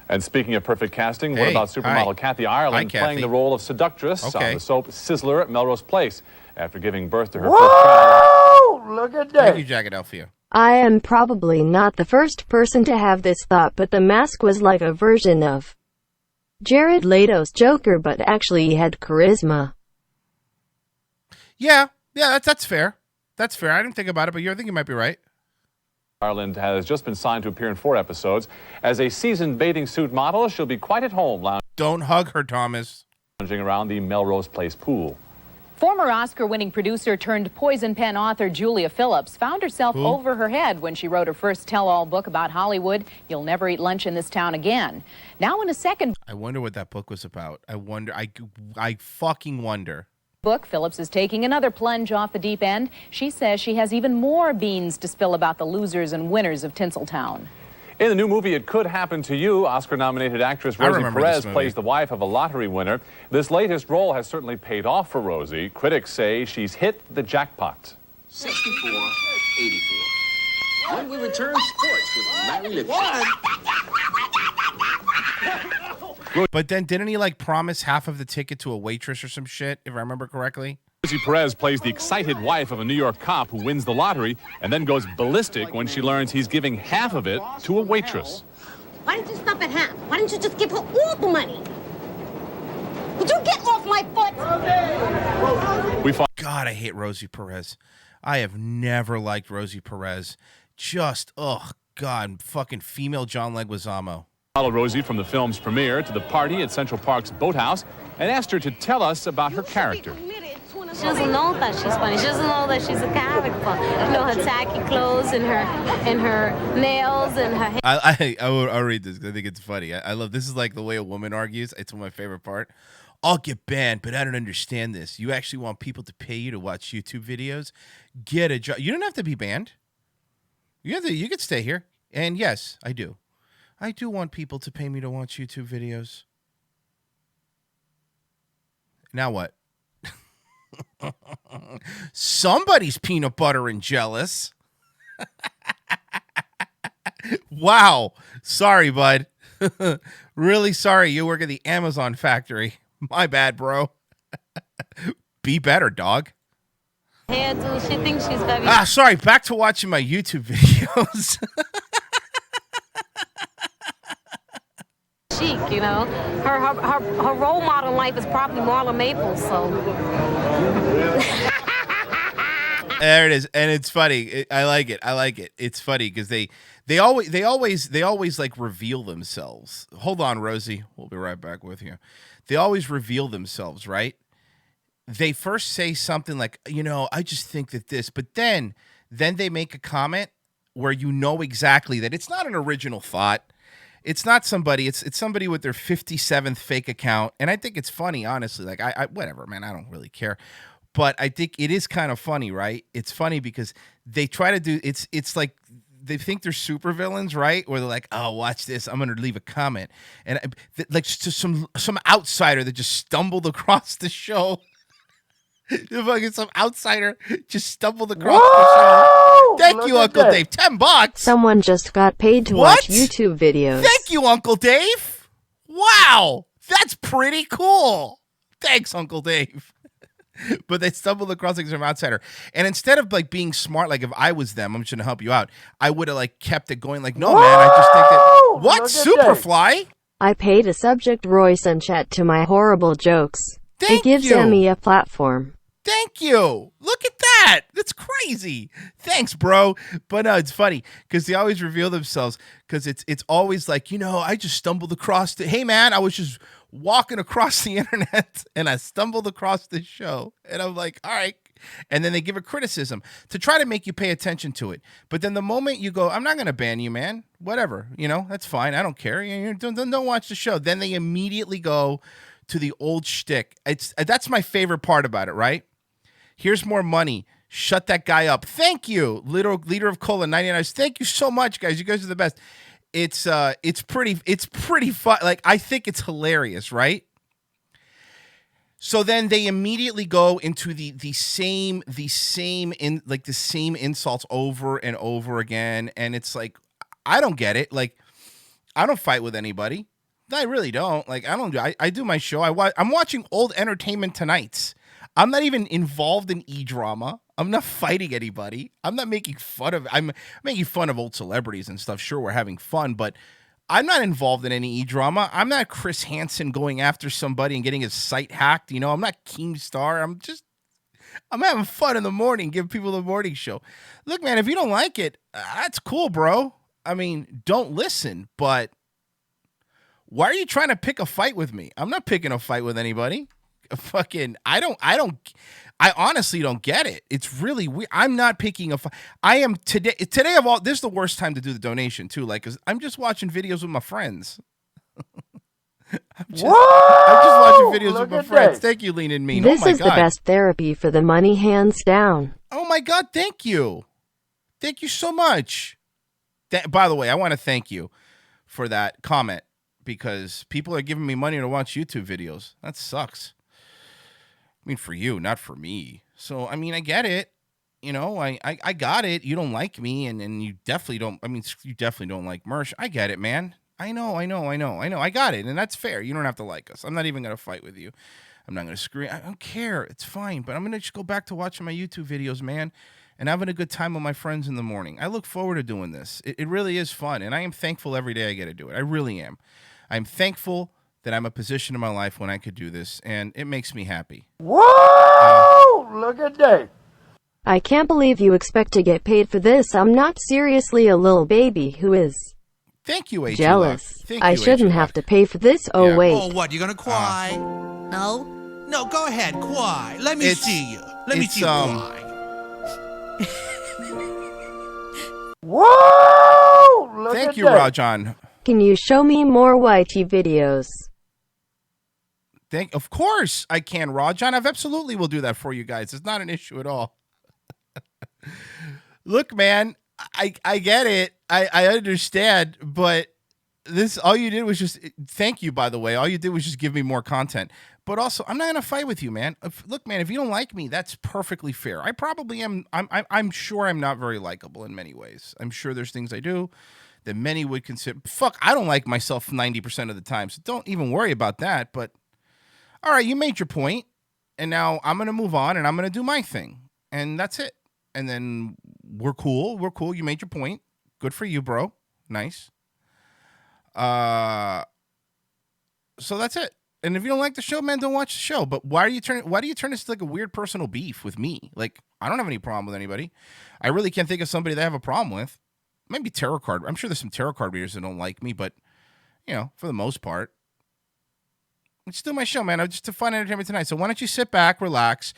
And speaking of perfect casting, what about supermodel Kathy Ireland playing the role of seductress on the soap Sizzler at Melrose Place after giving birth to her first child? Look at that. Thank you, Jagadelphia. I am probably not the first person to have this thought, but the Mask was like a version of Jared Leto's Joker, but actually he had charisma. Yeah, that's fair. That's fair. I didn't think about it, but I think you might be right. Ireland has just been signed to appear in 4 episodes. As a seasoned bathing suit model, she'll be quite at home lounging. Don't hug her, Thomas. Lounging around the Melrose Place pool. Former Oscar-winning producer turned poison pen author Julia Phillips found herself over her head when she wrote her first tell-all book about Hollywood, You'll Never Eat Lunch in This Town Again. Now in a second... I wonder what that book was about. I fucking wonder. Book, Phillips is taking another plunge off the deep end. She says she has even more beans to spill about the losers and winners of Tinseltown. In the new movie It Could Happen to You, Oscar-nominated actress Rosie Perez plays the wife of a lottery winner. This latest role has certainly paid off for Rosie. Critics say she's hit the jackpot. 64, 84. When we return, sports with Larry Lipton. But then didn't he like promise half of the ticket to a waitress or some shit, if I remember correctly? Rosie Perez plays the excited wife of a New York cop who wins the lottery and then goes ballistic when she learns he's giving half of it to a waitress. Why didn't you stop at half? Why didn't you just give her all the money? Would you get off my foot? God, I hate Rosie Perez. I have never liked Rosie Perez. Just, oh, God, fucking female John Leguizamo. Followed Rosie from the film's premiere to the party at Central Park's Boathouse and asked her to tell us about her character. She doesn't know that she's funny. She doesn't know that she's a character. You know, her tacky clothes and her nails and her hair. I'll read this because I think it's funny. I love this. Is like the way a woman argues. It's my favorite part. I'll get banned, but I don't understand this. You actually want people to pay you to watch YouTube videos? Get a job. You don't have to be banned. You can stay here. And yes, I do. I do want people to pay me to watch YouTube videos. Now what? Somebody's peanut butter and jealous. Wow. Sorry, bud. Really sorry. You work at the Amazon factory. My bad, bro. Be better, dog. She thinks she's very... Sorry. Back to watching my YouTube videos. speak, you know. Her role model in life is probably Marla Maples, so. There it is, and it's funny. I like it. It's funny because they always like reveal themselves. Hold on, Rosie. We'll be right back with you. They always reveal themselves, right? They first say something like, you know, I just think that this, but then they make a comment where you know exactly that it's not an original thought. It's not somebody. It's somebody with their 57th fake account, and I think it's funny, honestly. Like I whatever, man. I don't really care. But I think it is kind of funny, right? It's funny because they try to do it's like they think they're supervillains, right? Or they're like, "Oh, watch this! I'm going to leave a comment," and like to some outsider that just stumbled across the show. Fucking some outsider just stumbled across the show. Thank you, Uncle Dave. $10. Someone just got paid to watch YouTube videos. Thank you, Uncle Dave. Wow, that's pretty cool. Thanks, Uncle Dave. But they stumbled across like some outsider, and instead of like being smart, like if I was them, I'm just gonna help you out. I would have like kept it going. Like, no, man, I just think that what Superfly. I paid a subject Royce and chat to my horrible jokes. Thank it gives you. Emmy a platform. Thank you. Look at that. That's crazy. Thanks, bro. But no, it's funny because they always reveal themselves because it's always like, you know, I just stumbled across it. Hey, man, I was just walking across the internet and I stumbled across this show. And I'm like, all right. And then they give a criticism to try to make you pay attention to it. But then the moment you go, I'm not going to ban you, man. Whatever. You know, that's fine. I don't care. You don't watch the show. Then they immediately go to the old shtick. That's my favorite part about it, right? Here's more money. Shut that guy up. Thank you, leader of Cola 99. Thank you so much, guys. You guys are the best. It's pretty fun. Like, I think it's hilarious, right? So then they immediately go into the same insults over and over again, and it's like, I don't get it. Like, I don't fight with anybody. I really don't. Like, I do my show. I'm watching old Entertainment Tonights. I'm not even involved in e-drama. I'm not fighting anybody. I'm not making fun of. I'm making fun of old celebrities and stuff. Sure, we're having fun, but I'm not involved in any e-drama. I'm not Chris Hansen going after somebody and getting his site hacked. You know, I'm not Keemstar. I'm having fun in the morning, give people the morning show. Look, man, if you don't like it, that's cool, bro. I mean, don't listen, but why are you trying to pick a fight with me? I'm not picking a fight with anybody. Fucking, I honestly don't get it. It's really weird. I'm not picking a fight. I am today of all, this is the worst time to do the donation too. Like, cause I'm just watching videos with my friends. I'm just watching videos with my friends. Thank you, Lean and Mean. This oh my is God. the best therapy for the money, hands down. Oh my God. Thank you. Thank you so much. By the way, I want to thank you for that comment because people are giving me money to watch YouTube videos. That sucks. I mean, for you, not for me. So, I mean, I get it. You know, I got it. You don't like me, and you definitely don't. I mean, you definitely don't like Mersh. I get it, man. I know. I got it, and that's fair. You don't have to like us. I'm not even going to fight with you. I'm not going to scream. I don't care. It's fine. But I'm going to just go back to watching my YouTube videos, man, and having a good time with my friends in the morning. I look forward to doing this. It really is fun, and I am thankful every day I get to do it. I really am. I'm thankful that I'm a position in my life when I could do this, and it makes me happy. Whoa! Look at that. I can't believe you expect to get paid for this. I'm not seriously a little baby who is Thank you, jealous. Thank I you, shouldn't have to pay for this. Oh, Yeah. wait. Oh, what? You gonna cry? No? No, go ahead, cry. Let me see you. Let me see you cry. Whoa! Look Thank at you, that. Rajan. Can you show me more YT videos? Of course I can, Rajan. I've absolutely will do that for you guys. It's not an issue at all. Look, man, I get it. I understand, but this all you did was just thank you, by the way. All you did was just give me more content. But also, I'm not gonna fight with you, man. Look, man, if you don't like me, that's perfectly fair. I probably am. I'm sure I'm not very likable in many ways. I'm sure there's things I do that many would consider. Fuck, I don't like myself 90% of the time, so don't even worry about that. But all right, you made your point, and now I'm gonna move on and I'm gonna do my thing, and that's it. And then we're cool. We're cool. You made your point. Good for you, bro. Nice. So that's it. And if you don't like the show, man, don't watch the show. But why do you turn this to like a weird personal beef with me? Like, I don't have any problem with anybody. I really can't think of somebody that I have a problem with. Maybe tarot card. I'm sure there's some tarot card readers that don't like me, but for the most part, it's still my show, man. I'm just to fun entertainment tonight. So why don't you sit back, relax,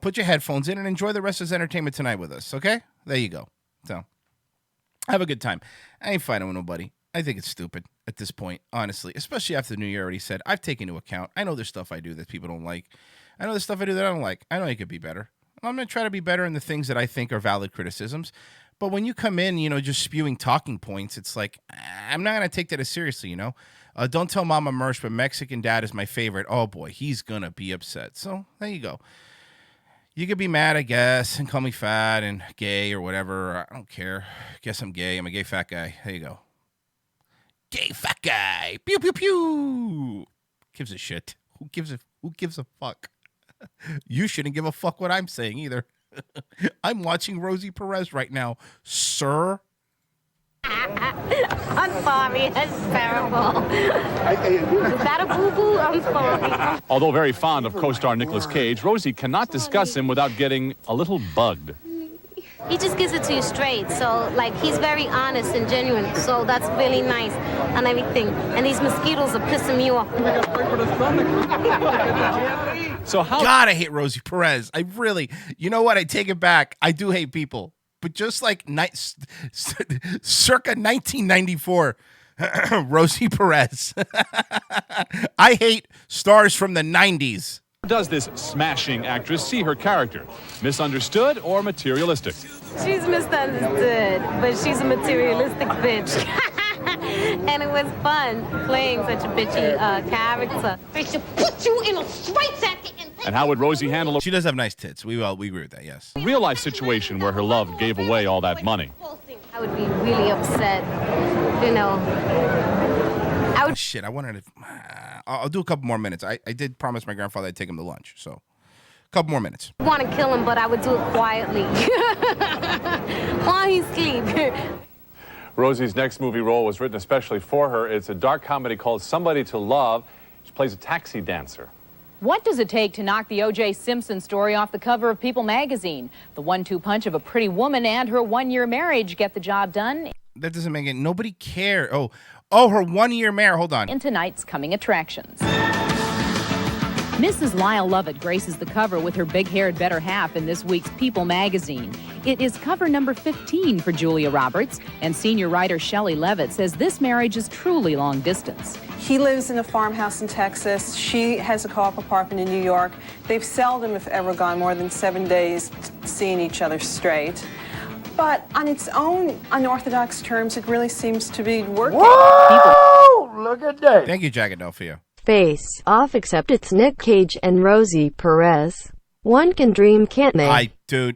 put your headphones in and enjoy the rest of this entertainment tonight with us, okay? There you go. So have a good time. I ain't fighting with nobody. I think it's stupid at this point, honestly, especially after the new year already said. I've taken into account. I know there's stuff I do that people don't like. I know there's stuff I do that I don't like. I know I could be better. I'm going to try to be better in the things that I think are valid criticisms. But when you come in, just spewing talking points, it's like, I'm not going to take that as seriously, Don't tell Mama Mersh, but Mexican dad is my favorite. Oh, boy, he's going to be upset. So there you go. You could be mad, I guess, and call me fat and gay or whatever. I don't care. Guess I'm gay. I'm a gay fat guy. There you go. Gay fat guy. Pew, pew, pew. Gives a shit. Who gives a fuck? You shouldn't give a fuck what I'm saying either. I'm watching Rosie Perez right now, sir. I'm sorry, that's terrible. Is that a boo-boo? I'm sorry. Although very fond of co-star Nicolas Cage, Rosie cannot discuss him without getting a little bugged. He just gives it to you straight, so he's very honest and genuine, so that's really nice and everything. And these mosquitoes are pissing me off. So God, I hate Rosie Perez. I really, you know what? I take it back. I do hate people, but just like circa 1994, Rosie Perez. I hate stars from the 90s. Does this smashing actress see her character? Misunderstood or materialistic? She's misunderstood, but she's a materialistic bitch. And it was fun playing such a bitchy character. They should put you in a straitjacket. And how would Rosie handle She does have nice tits. We agree with that, yes. A real-life situation where her love gave away all that money? I would be really upset, Shit, I wanted to... I'll do a couple more minutes. I did promise my grandfather I'd take him to lunch, so a couple more minutes. I want to kill him, but I would do it quietly while he sleeps. Rosie's next movie role was written especially for her. It's a dark comedy called Somebody to Love. She plays a taxi dancer. What does it take to knock the O.J. Simpson story off the cover of People magazine? The 1-2 punch of a pretty woman and her one-year marriage get the job done. That doesn't make it. Nobody cares. Oh, her one-year marriage. Hold on. In tonight's coming attractions. Mrs. Lyle Lovett graces the cover with her big-haired better half in this week's People magazine. It is cover number 15 for Julia Roberts, and senior writer Shelley Levitt says this marriage is truly long distance. He lives in a farmhouse in Texas. She has a co-op apartment in New York. They've seldom, if ever, gone more than 7 days seeing each other straight. But on its own unorthodox terms, it really seems to be working. Whoa! Look at that. Thank you, Jack Adelphia. Face off, except it's Nick Cage and Rosie Perez. One can dream, can't they? You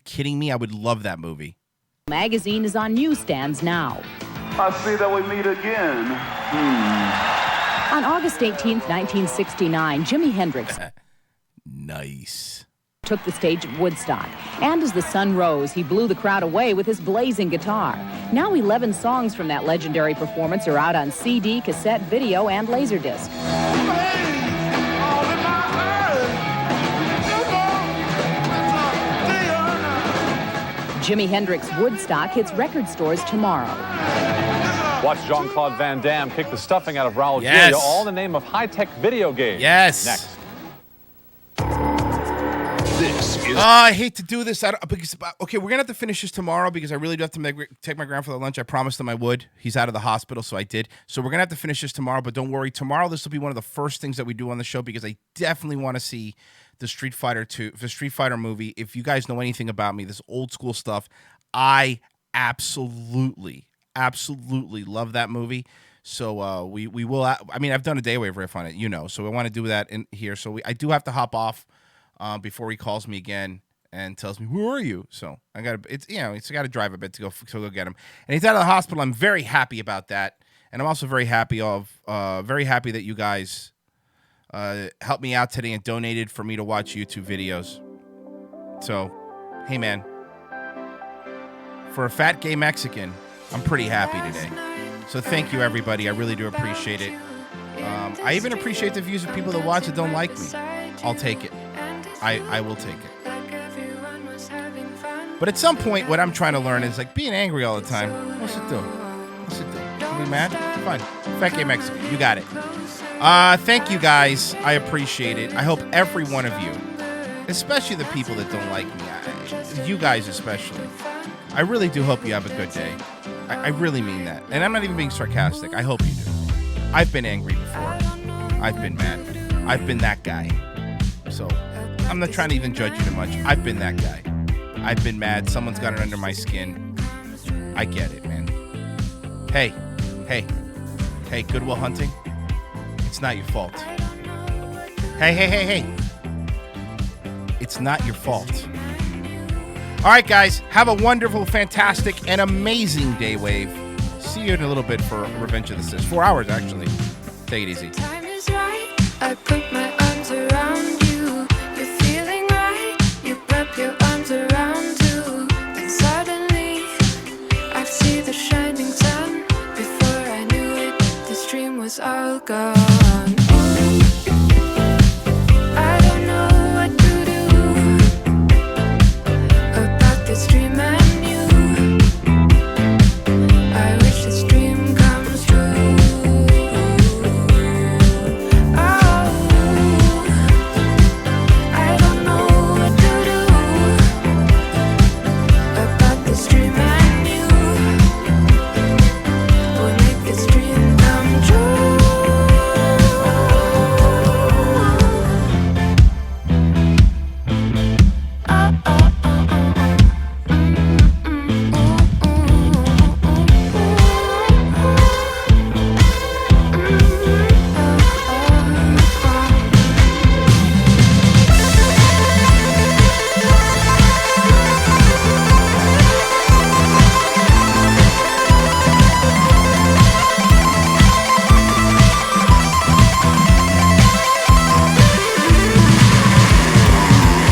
kidding me? I would love that movie. Magazine is on newsstands now. I see that we meet again. On August 18th, 1969, Jimi Hendrix nice. took the stage at Woodstock. And as the sun rose, he blew the crowd away with his blazing guitar. Now 11 songs from that legendary performance are out on CD, cassette, video, and Laserdisc. Jimi Hendrix Woodstock hits record stores tomorrow. Watch Jean-Claude Van Damme kick the stuffing out of Raul Yes. Julia, all in the name of high-tech video games. Yes. Next. This is... I hate to do this. Okay, we're going to have to finish this tomorrow because I really do have to take my grandfather to lunch. I promised him I would. He's out of the hospital, so I did. So we're going to have to finish this tomorrow, but don't worry. Tomorrow, this will be one of the first things that we do on the show because I definitely want to see the Street Fighter movie. If you guys know anything about me, this old school stuff, I absolutely love that movie. So we will. I mean, I've done a day wave riff on it, So we want to do that in here. So I do have to hop off before he calls me again and tells me, "Who are you?" So I got to. I got to drive a bit to go get him. And he's out of the hospital. I'm very happy about that, and I'm also very happy that you guys helped me out today and donated for me to watch YouTube videos. So, hey man, for a fat gay Mexican, I'm pretty happy today. So thank you, everybody. I really do appreciate it. I even appreciate the views of people that watch that don't like me. I'll take it. I will take it. But at some point, what I'm trying to learn is like being angry all the time. What's it do? What's it do? Are we mad? Fine. Fat Gay Mexican. You got it. Thank you guys. I appreciate it. I hope every one of you, especially the people that don't like me, you guys especially, I really do hope you have a good day. I really mean that. And I'm not even being sarcastic. I hope you do. I've been angry before. I've been mad. I've been that guy. So I'm not trying to even judge you too much. I've been that guy. I've been mad. Someone's got it under my skin. I get it, man. Hey, Goodwill Hunting. It's not your fault. Hey. It's not your fault. All right, guys. Have a wonderful, fantastic, and amazing day, Wave. See you in a little bit for Revenge of the Sis. 4 hours, actually. Take it easy. Time is right. I put my arms around you. You're feeling right. You wrap your arms around too. And suddenly, I see the shining sun. Before I knew it, this dream was all gone. I don't know what to do about this dream and you. I wish this dream comes true. Oh, I don't know what to do about this dream and you. We'll make this dream come true.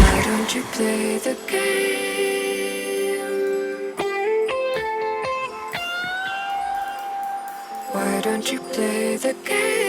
Why don't you play the game? Why don't you play the game?